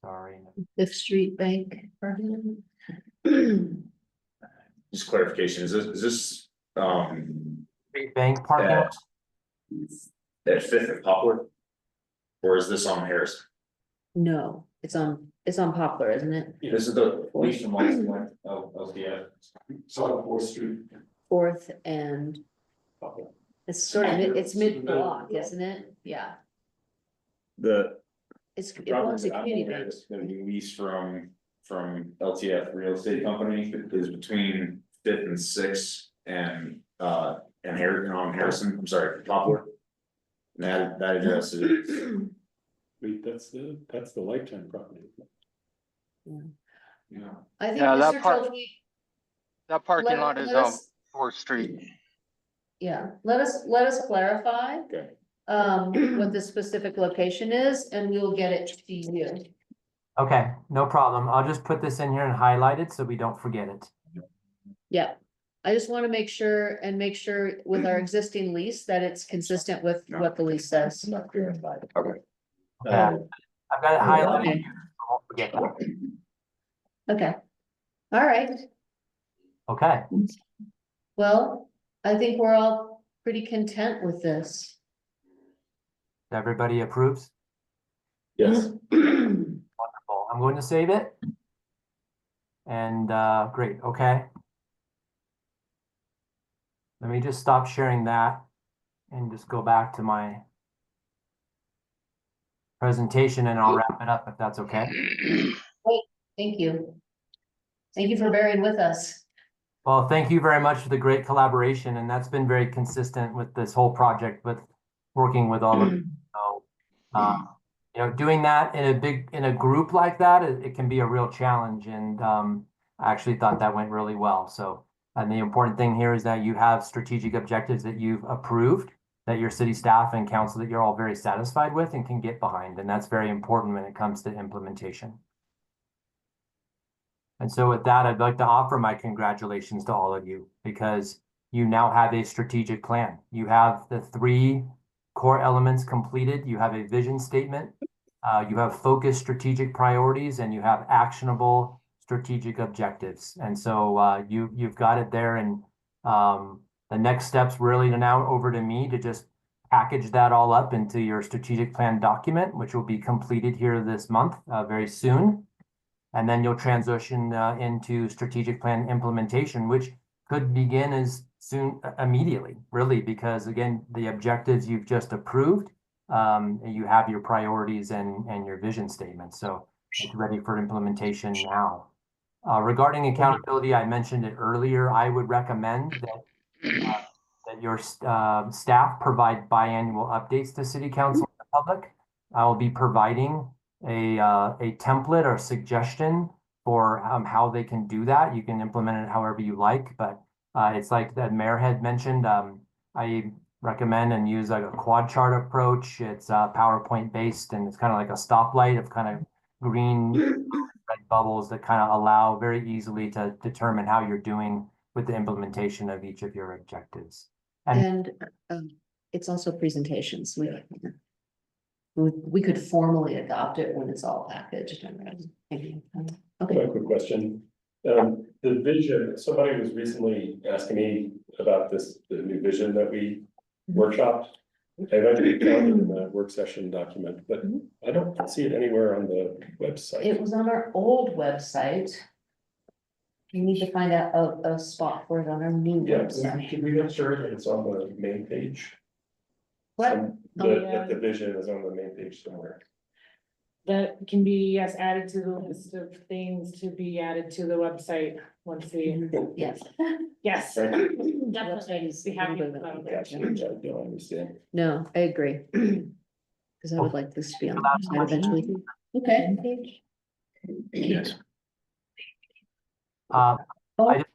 Sorry, Fifth Street Bank parking just clarification, is this, bank parking? at Fifth and Poplar? Or is this on Harrison? No, it's on Poplar, isn't it? This is the lease from license of LTF. It's on Fourth Street. Fourth and it's sort of, it's mid-block, isn't it? Yeah, The it belongs to community bank. That's gonna be leased from LTF Real Estate Company is between Fifth and Sixth and Harrison, I'm sorry, Poplar. And that address is, Wait, that's the Lifetime property. yeah. I think Yeah, that Mr. part- Trilch, that parking lot is let on us- 4th Street. yeah, let us clarify. Okay. What the specific location is, and we will get it to you. Okay, no problem. I'll just put this in here and highlight it so we don't forget it. Yeah, I just want to make sure with our existing lease that it's consistent with what the lease says. Okay. Okay. I've got it highlighted. I won't forget that. Okay, all right, Okay, well, I think we're all pretty content with this. everybody approves? Yes. Wonderful. I'm going to save it. And great, okay. Let me just stop sharing that and just go back to my presentation and I'll wrap it up if that's okay. Thank you. Thank you for bearing with us. Well, thank you very much for the great collaboration, and that's been very consistent with this whole project with working with all of you. So, you know, doing that in a group like that, it can be a real challenge, and I actually thought that went really well. So, and the important thing here is that you have strategic objectives that you've approved, that your city staff and council that you're all very satisfied with and can get behind, and that's very important when it comes to implementation. And so with that, I'd like to offer my congratulations to all of you because you now have a strategic plan. You have the 3 core elements completed. You have a vision statement. You have focused strategic priorities and you have actionable strategic objectives. And so you've got it there. And The next steps really are now over to me to just package that all up into your strategic plan document, which will be completed here this month, very soon. And then you'll transition into strategic plan implementation, which could begin as soon, immediately, really, because again, the objectives you've just approved, you have your priorities and your vision statement. So it's ready for implementation now. Regarding accountability, I mentioned it earlier. I would recommend that your staff provide biannual updates to City Council and the public. I will be providing a template or suggestion for how they can do that. You can implement it however you like, but it's like the mayor had mentioned. I recommend and use like a quad chart approach. It's PowerPoint based, and it's kind of like a stoplight of kind of green red bubbles that kind of allow very easily to determine how you're doing with the implementation of each of your objectives. And it's also presentations. We could formally adopt it when it's all packaged and ready. Okay. A quick question. The vision, somebody was recently asking me about the new vision that we workshopped. I've actually found it in the work session document, but I don't see it anywhere on the website. It was on our old website. You need to find out a spot for it on our new website. Can we make sure that it's on the main page? What? That the vision is on the main page somewhere. That can be, yes, added to the list of things to be added to the website once we, Yes. yes. Definitely. Be happy to Gotcha, I don't understand. No, I agree. Cause I would like this to be on the site eventually. Okay. Yes. I just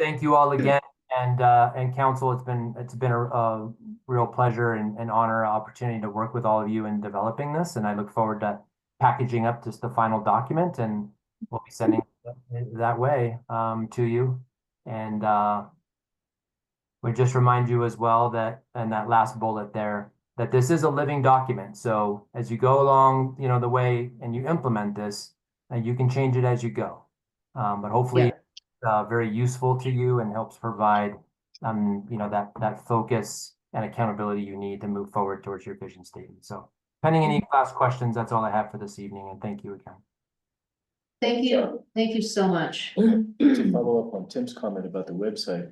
thank you all again, and council. It's been a real pleasure and honor, opportunity to work with all of you in developing this, and I look forward to packaging up just the final document, and we'll be sending it that way to you. And we just remind you as well that, and that last bullet there, that this is a living document. So as you go along, the way and you implement this, you can change it as you go. But hopefully very useful to you and helps provide, that focus and accountability you need to move forward towards your vision statement. So pending any last questions, that's all I have for this evening. And thank you again. Thank you. Thank you so much. To follow up on Tim's comment about the website,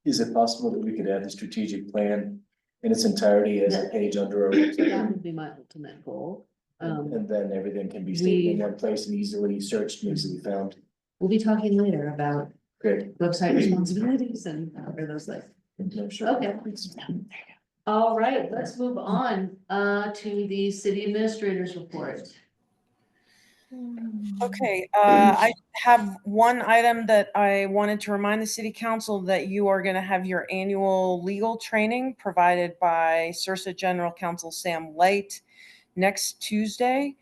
is it possible that we could add the strategic plan in its entirety as a page under our That website? would be my ultimate goal. And then everything can be stated in one place and easily searched and easily found. We'll be talking later about Great. website responsibilities and or those like. I'm sure. Okay. All right, let's move on to the city administrator's report. Okay, I have one item that I wanted to remind the city council that you are going to have your annual legal training provided by CIRSA General Counsel Sam Light next Tuesday.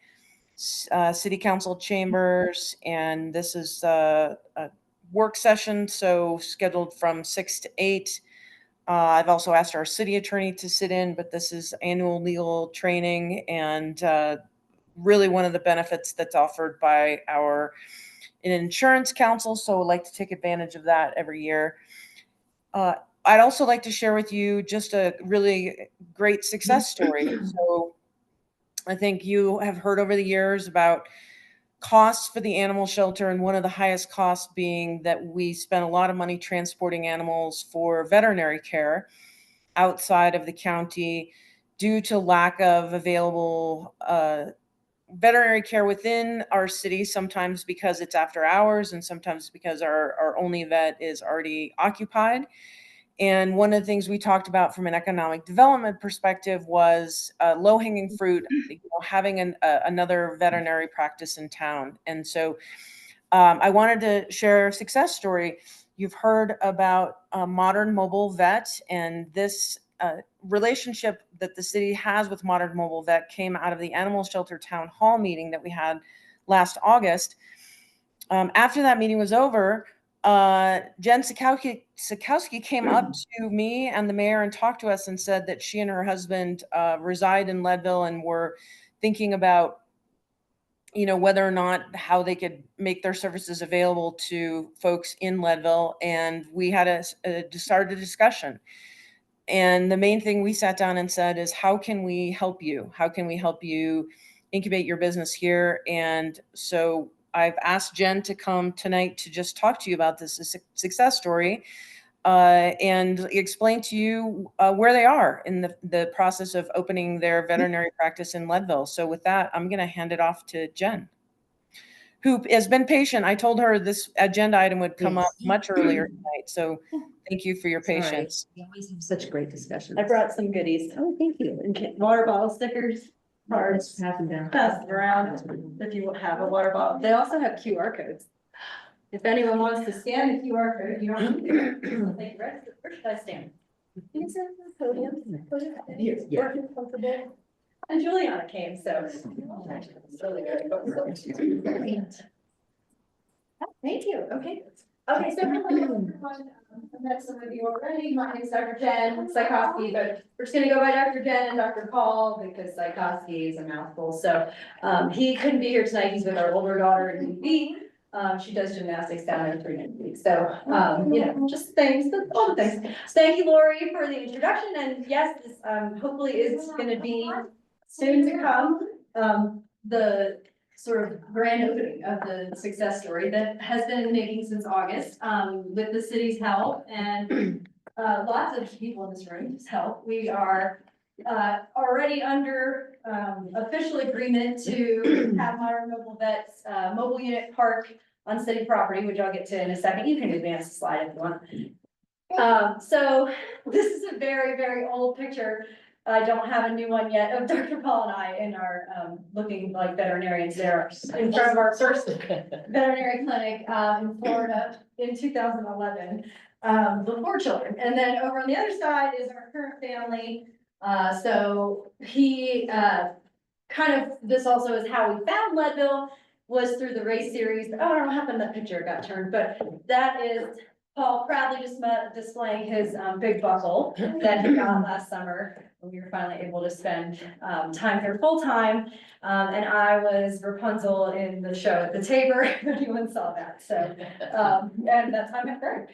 City council chambers, and this is a work session, so scheduled from 6 to 8. I've also asked our city attorney to sit in, but this is annual legal training, and really one of the benefits that's offered by our insurance council. So I'd like to take advantage of that every year. I'd also like to share with you just a really great success story. So I think you have heard over the years about costs for the animal shelter, and one of the highest costs being that we spend a lot of money transporting animals for veterinary care outside of the county due to lack of available veterinary care within our city, sometimes because it's after hours and sometimes because our only vet is already occupied. And one of the things we talked about from an economic development perspective was low-hanging fruit, having another veterinary practice in town. And so I wanted to share a success story. You've heard about Modern Mobile Vet, and this relationship that the city has with Modern Mobile Vet came out of the animal shelter town hall meeting that we had last August. After that meeting was over, Jen Sikowski came up to me and the mayor and talked to us and said that she and her husband reside in Leadville and were thinking about you know, whether or not, how they could make their services available to folks in Leadville. And we had started a discussion. And the main thing we sat down and said is, how can we help you? How can we help you incubate your business here? And so I've asked Jen to come tonight to just talk to you about this success story and explain to you where they are in the process of opening their veterinary practice in Leadville. So with that, I'm going to hand it off to Jen, who has been patient. I told her this agenda item would come up much earlier tonight. So thank you for your patience. You always have such great discussions. I brought some goodies. Oh, thank you. And water bottle stickers, cards, Pass them down. pass them around if you have a water bottle. They also have QR codes. If anyone wants to scan the QR code, you don't need to. Thank you. Where should I stand? You can stand on the podium. Here, Yeah. where you're comfortable. And Juliana came, so. Really good. Thank you. Okay. Okay, so hello, everyone. I've met some of you already. My name is Dr. Jen Psychowski, but we're just gonna go by Dr. Jen and Dr. Paul because Psychowski is a mouthful. So he couldn't be here tonight. He's with our older daughter in UV. She does gymnastics down there 3 nights a week. So, you know, just things, all the things. So thank you, Lori, for the introduction. And yes, this hopefully is gonna be soon to come. The sort of grand opening of the success story that has been making since August, with the city's help and lots of people in this room's help. We are already under official agreement to have Modern Mobile Vets mobile unit park on city property, which I'll get to in a second. You can advance the slide if you want. So this is a very, very old picture. I don't have a new one yet of Dr. Paul and I in our looking like veterinarians there in front of our first veterinary clinic in Florida in 2011 before children. And then over on the other side is our current family. So he kind of, this also is how we found Leadville, was through the race series. Oh, I don't know what happened, that picture got turned, but that is Paul proudly just displaying his big buckle that he got last summer. We were finally able to spend time here full time. And I was Rapunzel in the show at the Tabor, if anyone saw that. So, and that's how I met Greg.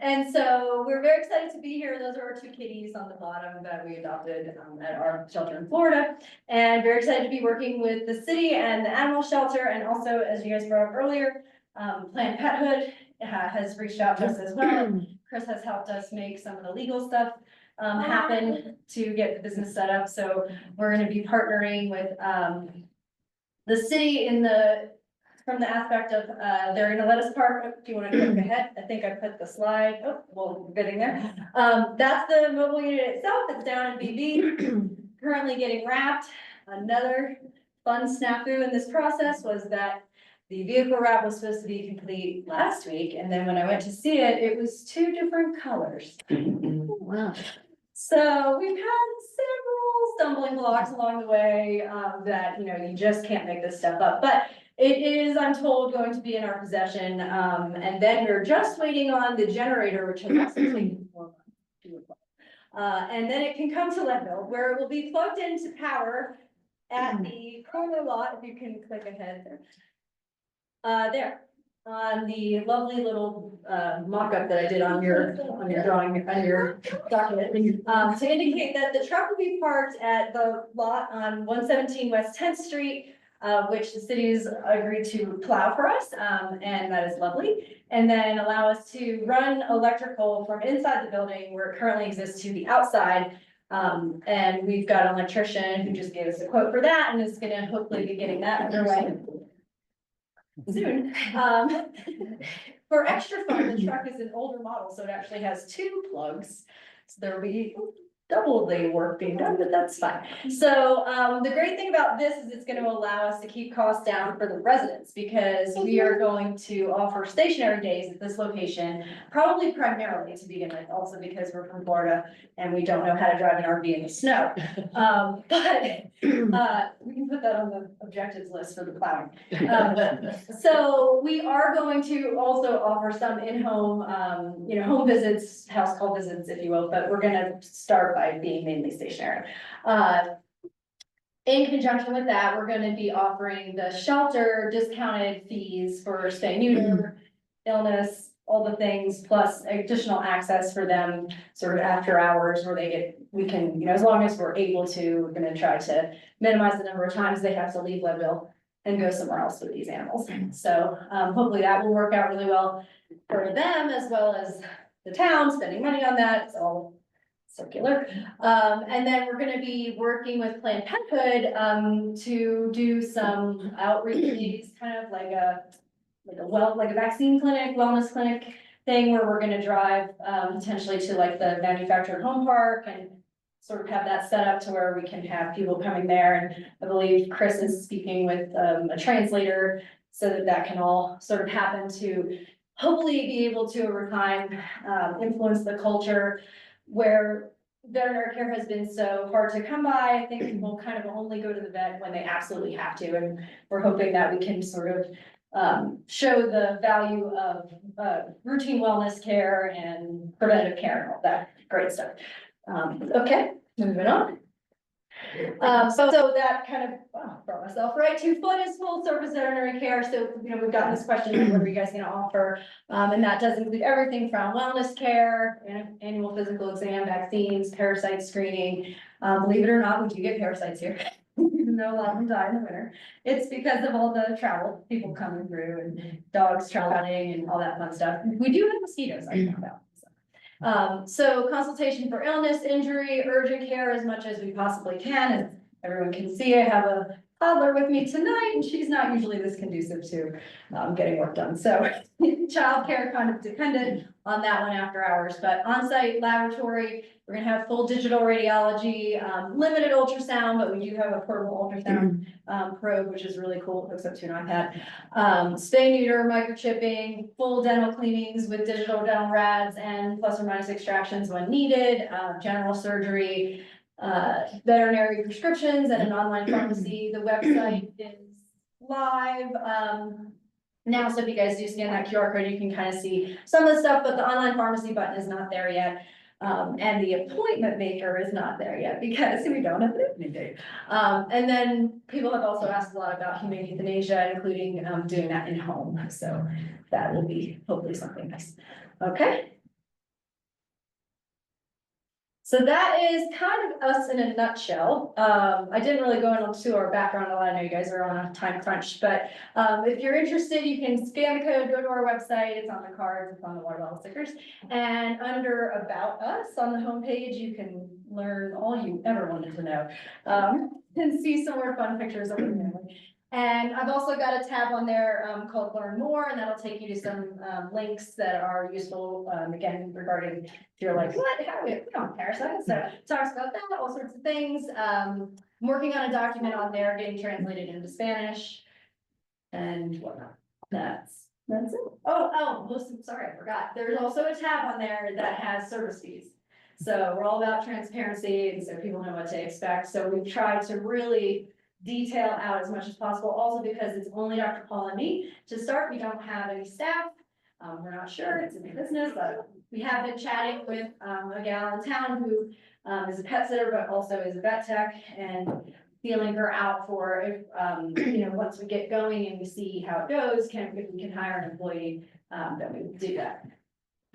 And so we're very excited to be here. Those are our 2 kitties on the bottom that we adopted at our shelter in Florida. And very excited to be working with the city and the animal shelter. And also, as you guys brought up earlier, Planned Parenthood has reached out to us as well. Chris has helped us make some of the legal stuff happen to get the business set up. So we're gonna be partnering with the city from the aspect of they're gonna let us park. If you wanna click ahead, I think I put the slide. Oh, well, getting there. That's the mobile unit itself. It's down in BB, currently getting wrapped. Another fun snafu in this process was that the vehicle wrap was supposed to be complete last week, and then when I went to see it, it was 2 different colors. Wow. So we've had several stumbling blocks along the way, that, you know, you just can't make this stuff up, but it is, I'm told, going to be in our possession, and then we're just waiting on the generator, which has also taken 4 months to apply. And then it can come to Leadville, where it will be plugged into power at the corner lot, if you can click ahead there. There, on the lovely little mock-up that I did on your drawing, on your document, to indicate that the truck will be parked at the lot on 117 West 10th Street, which the city's agreed to plow for us, and that is lovely. And then allow us to run electrical from inside the building where it currently exists to the outside. And we've got an electrician who just gave us a quote for that and is gonna hopefully be getting that underway soon. For extra fun, the truck is an older model, so it actually has 2 plugs. So there will be double the work being done, but that's fine. So the great thing about this is it's going to allow us to keep costs down for the residents, because we are going to offer stationary days at this location, probably primarily to begin with, also because we're from Florida and we don't know how to drive an RV in the snow. But we can put that on the objectives list for the plowing. So we are going to also offer some in-home, home visits, house call visits, if you will, but we're going to start by being mainly stationary. in conjunction with that, we're gonna be offering the shelter discounted fees for spay neuter, illness, all the things, plus additional access for them sort of after hours where we can, as long as we're able to, we're gonna try to minimize the number of times they have to leave Leadville and go somewhere else with these animals. So, hopefully that will work out really well for them as well as the town, spending money on that. It's all circular. And then we're gonna be working with Planned Parenthood, to do some outreach, kind of like a vaccine clinic, wellness clinic thing where we're gonna drive, potentially to like the manufactured home park and sort of have that set up to where we can have people coming there. And I believe Chris is speaking with, a translator so that that can all sort of happen to hopefully be able to over time, influence the culture where veterinary care has been so hard to come by. I think people kind of only go to the vet when they absolutely have to, and we're hoping that we can sort of show the value of routine wellness care and preventative care and all that great stuff. Okay, moving on. So that kind of brought myself right to foot is full service veterinary care. So, we've gotten this question, like, what are you guys gonna offer? And that does include everything from wellness care, annual physical exam, vaccines, parasite screening. Believe it or not, we do get parasites here. Even though a lot of them die in the winter. It's because of all the travel, people coming through and dogs traveling and all that fun stuff. We do have mosquitoes, I found out. So consultation for illness, injury, urgent care as much as we possibly can. As everyone can see, I have a toddler with me tonight and she's not usually this conducive to getting work done. So childcare kind of dependent on that one after hours, but on-site laboratory, we're gonna have full digital radiology, limited ultrasound, but we do have a portable ultrasound probe, which is really cool. It hooks up to an iPad. Spay neuter, microchipping, full dental cleanings with digital dental rads and plus or minus extractions when needed, general surgery, veterinary prescriptions and an online pharmacy. The website is live. Now, so if you guys do scan that QR code, you can kind of see some of the stuff, but the online pharmacy button is not there yet. And the appointment maker is not there yet because we don't have an opening date. And then people have also asked a lot about humane euthanasia, including doing that in home. So that will be hopefully something nice. Okay. So that is kind of us in a nutshell. I didn't really go into our background a lot. I know you guys are on a time crunch, but if you're interested, you can scan the code, go to our website. It's on the cards, it's on the water bottle stickers. And under About Us on the homepage, you can learn all you ever wanted to know and see some more fun pictures of your family. And I've also got a tab on there called Learn More, and that'll take you to some links that are useful, again, regarding if you're like, what, how do we on parasites? So it talks about that, all sorts of things. I'm working on a document on there getting translated into Spanish and whatnot. That's it. Sorry, I forgot. There's also a tab on there that has service fees. So we're all about transparency, and so people know what to expect. So we've tried to really detail out as much as possible, also because it's only Dr. Paul and me. To start, we don't have any staff. We're not sure, it's a new business, but we have been chatting with a gal in town who is a pet sitter, but also is a vet tech, and feeling her out for if, once we get going and we see how it goes, if we can hire an employee, then we would do that.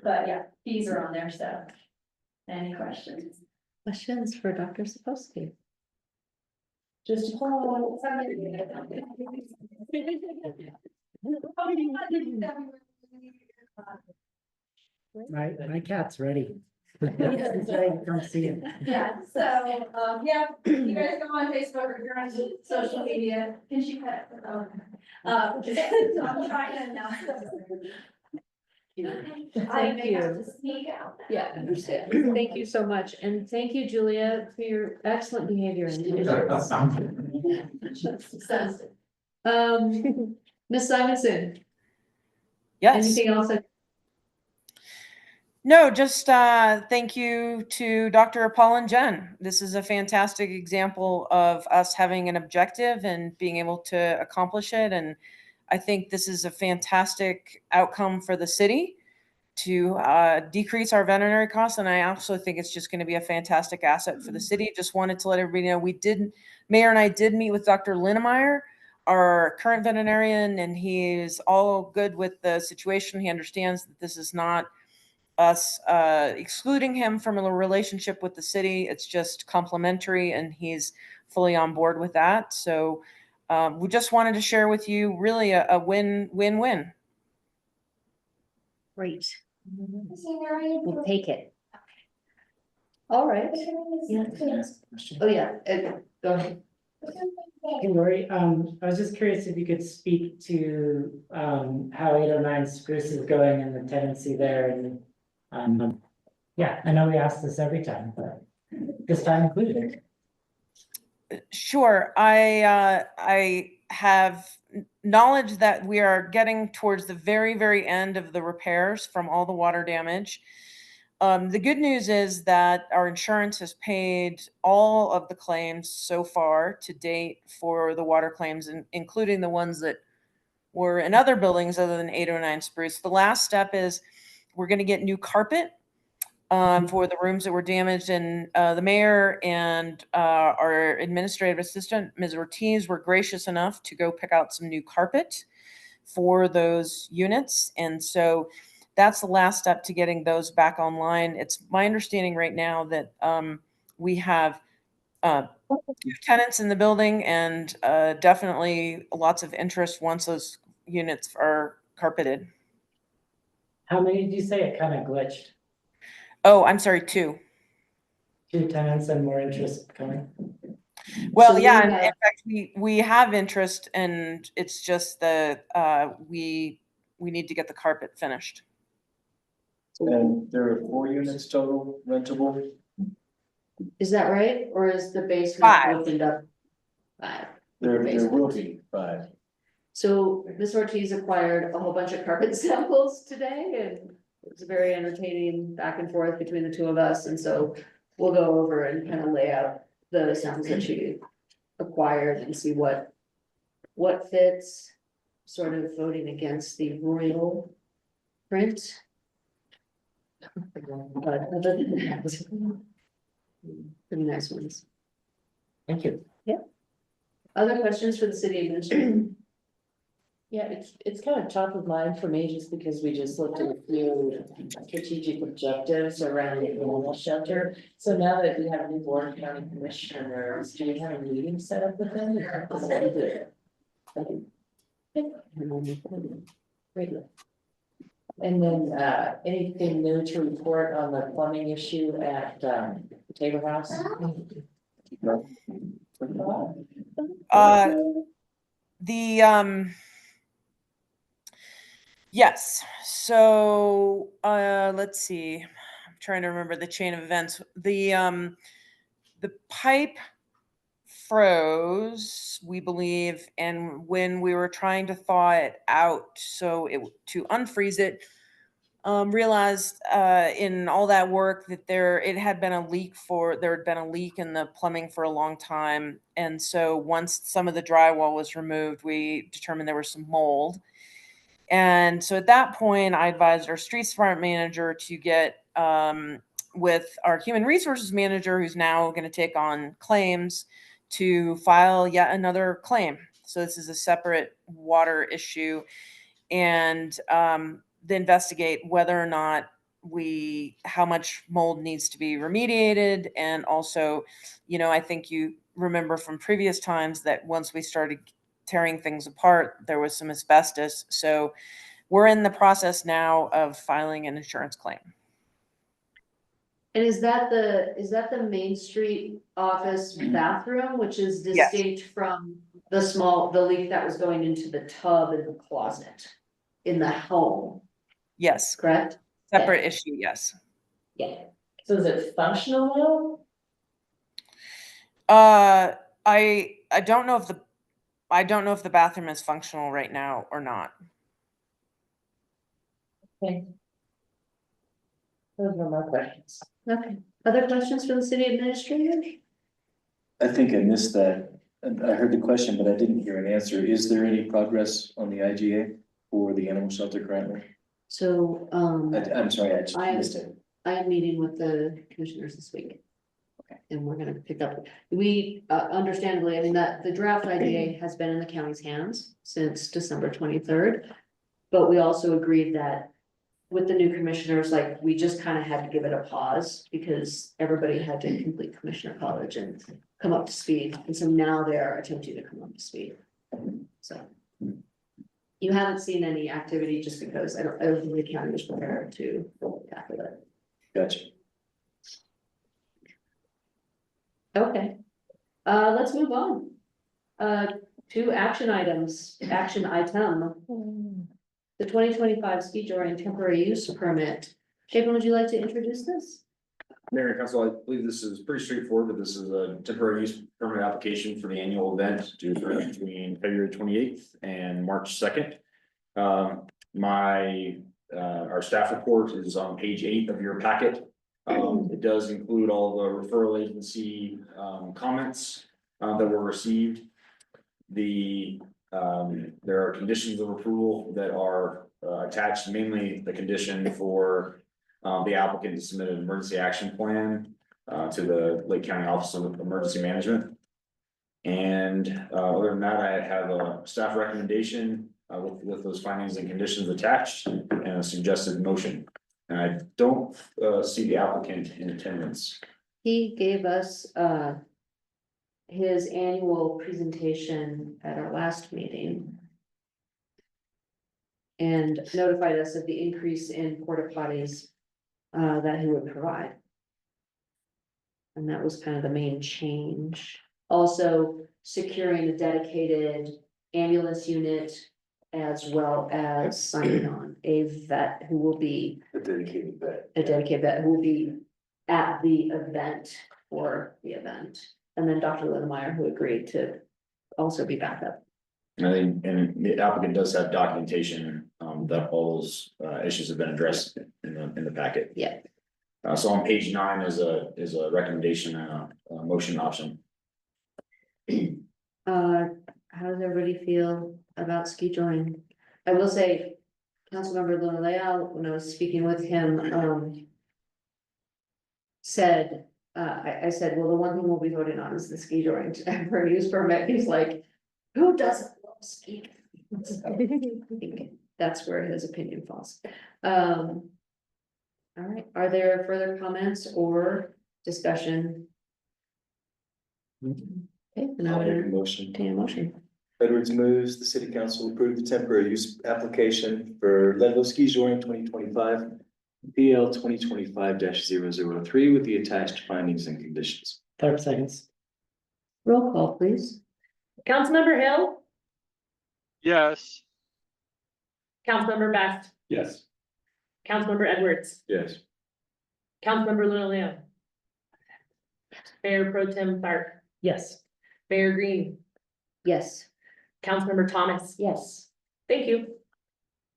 But yeah, fees are on there, so any questions? Questions for Dr. Sapolsky? Just hold. My cat's ready. Don't see it. Yeah, so, yeah, you guys go on Facebook or you're on social media, can she pet? I'm trying to announce. I may have to sneak out. Yeah, understand. Thank you so much. And thank you, Julia, for your excellent behavior. Ms. Simonson, Yes. anything else? No, just thank you to Dr. Paul and Jen. This is a fantastic example of us having an objective and being able to accomplish it. And I think this is a fantastic outcome for the city to decrease our veterinary costs, and I also think it's just going to be a fantastic asset for the city. Just wanted to let everybody know Mayor and I did meet with Dr. Linnemeyer, our current veterinarian, and he's all good with the situation. He understands that this is not us excluding him from a relationship with the city. It's just complementary, and he's fully on board with that. So we just wanted to share with you really a win-win-win. Great. We'll take it. All right. Yeah. Oh, yeah, go ahead. Hey, Lori, I was just curious if you could speak to, how 809 Spruce is going and the tenancy there and, yeah, I know we ask this every time, but this time included. Sure. I have knowledge that we are getting towards the very, very end of the repairs from all the water damage. The good news is that our insurance has paid all of the claims so far to date for the water claims, including the ones that were in other buildings other than 809 Spruce. The last step is we're going to get new carpet for the rooms that were damaged, and the mayor and our administrative assistant, Ms. Ortiz, were gracious enough to go pick out some new carpet for those units. And so that's the last step to getting those back online. It's my understanding right now that we have 2 tenants in the building, and definitely lots of interest once those units are carpeted. How many did you say? It kind of glitched. Oh, I'm sorry, 2. 2 tenants and more interest coming. Well, So yeah, we in fact, we have interest, and it's just that we need to get the carpet finished. And there are 4 units total rentable. Is that right? Or is the basement 5. opened up? 5. There Basement. will be 5. So Ms. Ortiz acquired a whole bunch of carpet samples today, and it was very entertaining back and forth between the 2 of us. And so we'll go over and kind of lay out the samples that she acquired and see what fits, sort of voting against the royal print. But other than that, pretty nice ones. Thank you. Yeah. Other questions for the city administrator? Yeah, it's kind of top of mind for me just because we just looked at a few strategic objectives around the animal shelter. So now that we have new board county commissioners, do we have a meeting set up with them? Great. And then anything new to report on the plumbing issue at Tabor House? Yes, so let's see, I'm trying to remember the chain of events. The pipe froze, we believe, and when we were trying to thaw it out, so to unfreeze it, realized in all that work that there had been a leak in the plumbing for a long time. And so once some of the drywall was removed, we determined there was some mold. And so at that point, I advised our streets department manager to get with our human resources manager, who's now going to take on claims, to file yet another claim. So this is a separate water issue, and to investigate whether or not how much mold needs to be remediated. And also, I think you remember from previous times that once we started tearing things apart, there was some asbestos. So we're in the process now of filing an insurance claim. And is that the Main Street office bathroom, which is distinct from the leak that was going into the tub in the closet in the home? Yes. Correct? Separate issue, yes. Yeah. So is it functional I don't know if the bathroom is functional right now or not. Okay. Those are my questions. Okay. Other questions for the city administrator? I think I missed that. I heard the question, but I didn't hear an answer. Is there any progress on the IGA for the animal shelter currently? So, I'm sorry, I just I- missed it. I am meeting with the commissioners this week. Okay. And we're gonna pick up, we, understandably, I mean, that the draft IGA has been in the county's hands since December 23rd. But we also agreed that with the new commissioners, like, we just kind of had to give it a pause because everybody had to complete commissioner college and come up to speed. And so now they are attempting to come up to speed. So. You haven't seen any activity just because I don't think the county was prepared to tackle it. Gotcha. Okay, let's move on. To action items, action item. The 2025 ski touring temporary use permit. Chapin, would you like to introduce this? Mayor and Council, I believe this is pretty straightforward, but this is a temporary use permit application for the annual event due between February 28th and March 2nd. Our staff report is on page 8 of your packet. It does include all the referral agency comments that were received. There are conditions of approval that are attached, mainly the condition for the applicant to submit an emergency action plan to the Lake County Office of Emergency Management. And other than that, I have a staff recommendation with those findings and conditions attached and a suggested motion. And I don't see the applicant in attendance. He gave us his annual presentation at our last meeting. And notified us of the increase in porta potties that he would provide. And that was kind of the main change. Also securing a dedicated ambulance unit as well as signing on a vet who will be A dedicated vet. a dedicated vet who will be at the event for the event. And then Dr. Lindemeyer, who agreed to also be backup. And I think, and the applicant does have documentation that all those issues have been addressed in the packet. Yeah. So on page 9 is a recommendation and a motion option. How does everybody feel about ski touring? I will say, Councilmember Luna Leal, when I was speaking with him, said, I said, well, the one thing we'll be voting on is the ski touring temporary use permit. He's like, who doesn't love skiing? So, I think that's where his opinion falls. All right, are there further comments or discussion? Okay, then I I'll make a would motion. entertain a motion. Edwards moves the city council approve the temporary use application for Leadville Ski Touring 2025. PL 2025-003 with the attached findings and conditions. 30 seconds. Roll call, please. Councilmember Hill, Yes. Councilmember Best, Yes. Councilmember Edwards, Yes. Councilmember Luna Leon. Mayor Pro Tem Clark, Yes. Mayor Green, Yes. Councilmember Thomas. Yes. Thank you.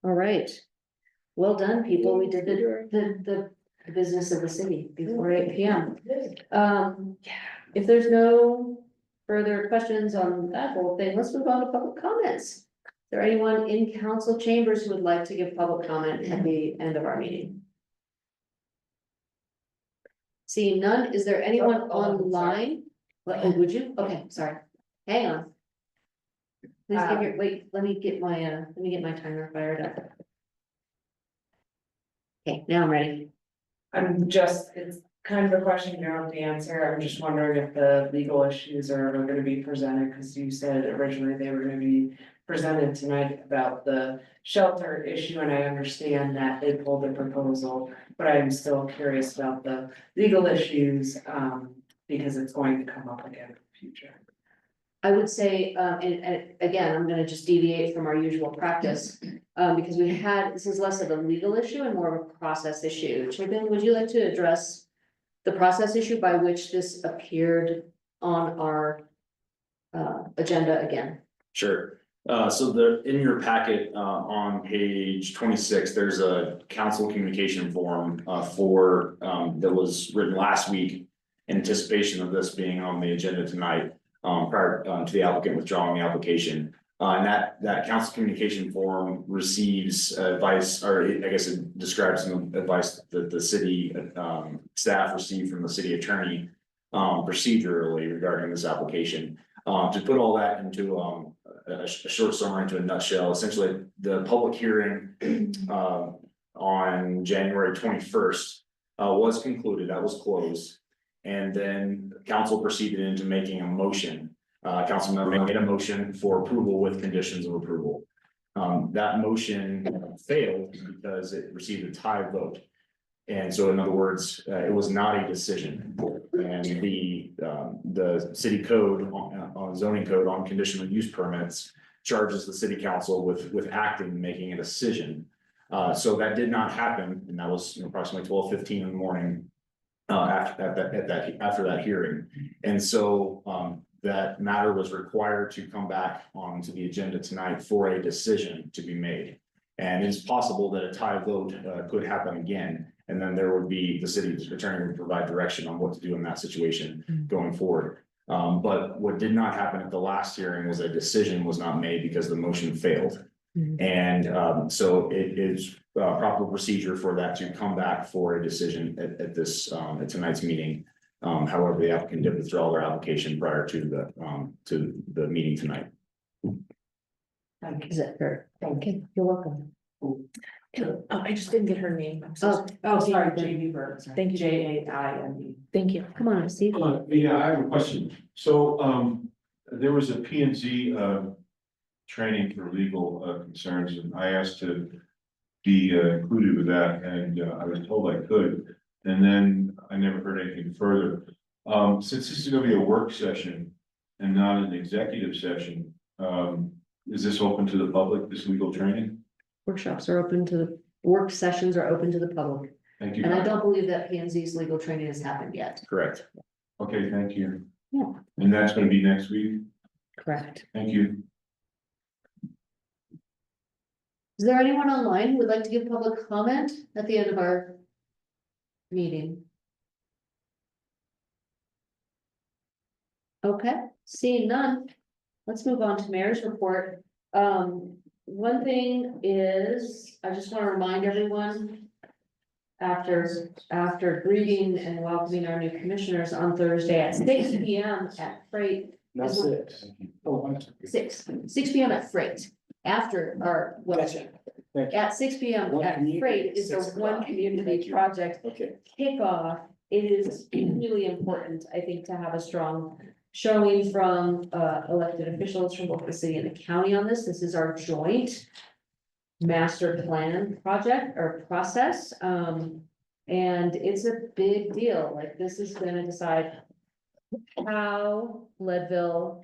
All right. Well done, people. We did the business of the city before 8 PM. If there's no further questions on that whole thing, let's move on to public comments. Is there anyone in council chambers who would like to give public comment at the end of our meeting? Seeing none, is there anyone online? Oh, would you? Okay, sorry. Hang on. Please give your, wait, let me get my timer fired up. Okay, now I'm ready. It's kind of a question you don't have to answer. I'm just wondering if the legal issues are ever gonna be presented, because you said originally they were gonna be presented tonight about the shelter issue, and I understand that they pulled the proposal, but I'm still curious about the legal issues, because it's going to come up again in the future. I would say, and again, I'm gonna just deviate from our usual practice. Because this is less of a legal issue and more of a process issue. Chapin, would you like to address the process issue by which this appeared on our agenda again? Sure. So in your packet, on page 26, there's a council communication form, that was written last week in anticipation of this being on the agenda tonight, prior to the applicant withdrawing the application. And that council communication form receives advice, or I guess it describes some advice that the city staff received from the city attorney procedurally regarding this application. To put all that into a short summary, into a nutshell, essentially the public hearing on January 21st was concluded, that was closed. And then council proceeded into making a motion. Councilmember made a motion for approval with conditions of approval. That motion failed because it received a tie vote. And so in other words, it was not a decision. And the city code on zoning code on conditional use permits charges the city council with acting, making a decision. So that did not happen, and that was approximately 12:15 in the morning after that hearing. And so that matter was required to come back onto the agenda tonight for a decision to be made. And it's possible that a tie vote could happen again, and then there would be, the city attorney would provide direction on what to do in that situation going forward. But what did not happen at the last hearing was a decision was not made because the motion failed. And so it is proper procedure for that to come back for a decision at this at tonight's meeting. However, the applicant did withdraw their application prior to the meeting tonight. Is that fair? Okay, you're welcome. I just didn't get her name. I'm so Sorry, JB Burke. Thank you. JAIMB. Thank you. Come on, Steve. Yeah, I have a question. So, there was a P and Z, training for legal, concerns, and I asked to be, included with that, and, I was told I could. And then I never heard anything further. Since this is gonna be a work session and not an executive session, is this open to the public, this legal training? Workshops are open to the, work sessions are open to the public. Thank you. And I don't believe that P and Z's legal training has happened yet. Correct. Okay, thank you. Yeah. And that's gonna be next week? Correct. Thank you. Is there anyone online who would like to give public comment at the end of our meeting? Okay, seeing none, let's move on to mayor's report. One thing is, I just want to remind everyone, after greeting and welcoming our new commissioners on Thursday at 6 p.m. at Freight. Not is when- 6. Oh, 6 p.m. at Freight, after our, well, Gotcha. Thank you. at 6 p.m. One at community Freight at is the 6 one o'clock. community Thank you. project Okay. kickoff. It is really important, I think, to have a strong showing from elected officials from both the city and the county on this. This is our joint master plan project or process. And it's a big deal. Like, this is gonna decide how Leadville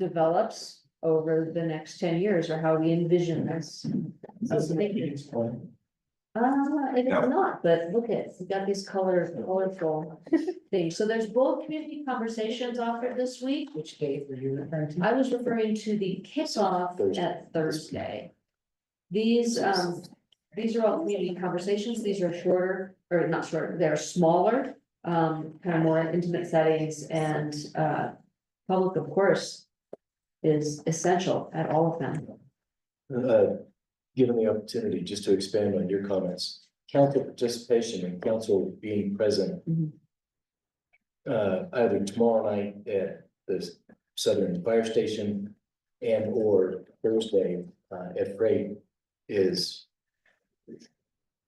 develops over the next 10 years, or how we envision this. It is not, but look at, we got these colorful things. So there's both community conversations offered this week. Which date were you referring to? I was referring to the kickoff at Thursday. These are all community conversations. These are shorter, or not shorter, they're smaller, kind of more intimate settings, and public, of course, is essential at all of them. Given the opportunity, just to expand on your comments, council participation and council being present. Either tomorrow night at the Southern Fire Station and or Thursday at Freight is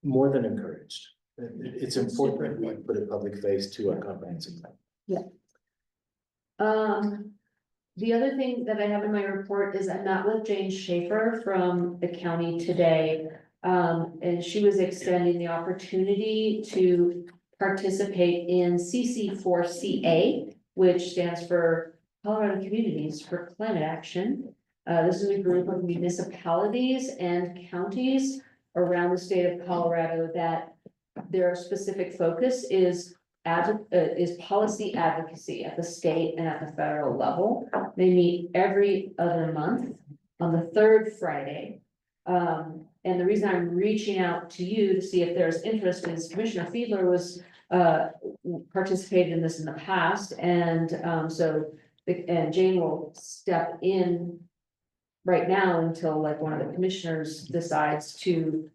more than encouraged. It's important that we put a public face to our comprehensive plan. Yeah. The other thing that I have in my report is I met with Jane Schaefer from the county today. And she was extending the opportunity to participate in CC4CA, which stands for Colorado Communities for Climate Action. This is a group of municipalities and counties around the state of Colorado that their specific focus is policy advocacy at the state and at the federal level. They meet every other month on the third Friday. And the reason I'm reaching out to you to see if there's interest is Commissioner Fiedler was participated in this in the past, and so and Jane will step in right now until like one of the commissioners decides to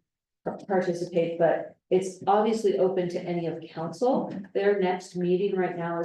participate, but it's obviously open to any of council. Their next meeting right now is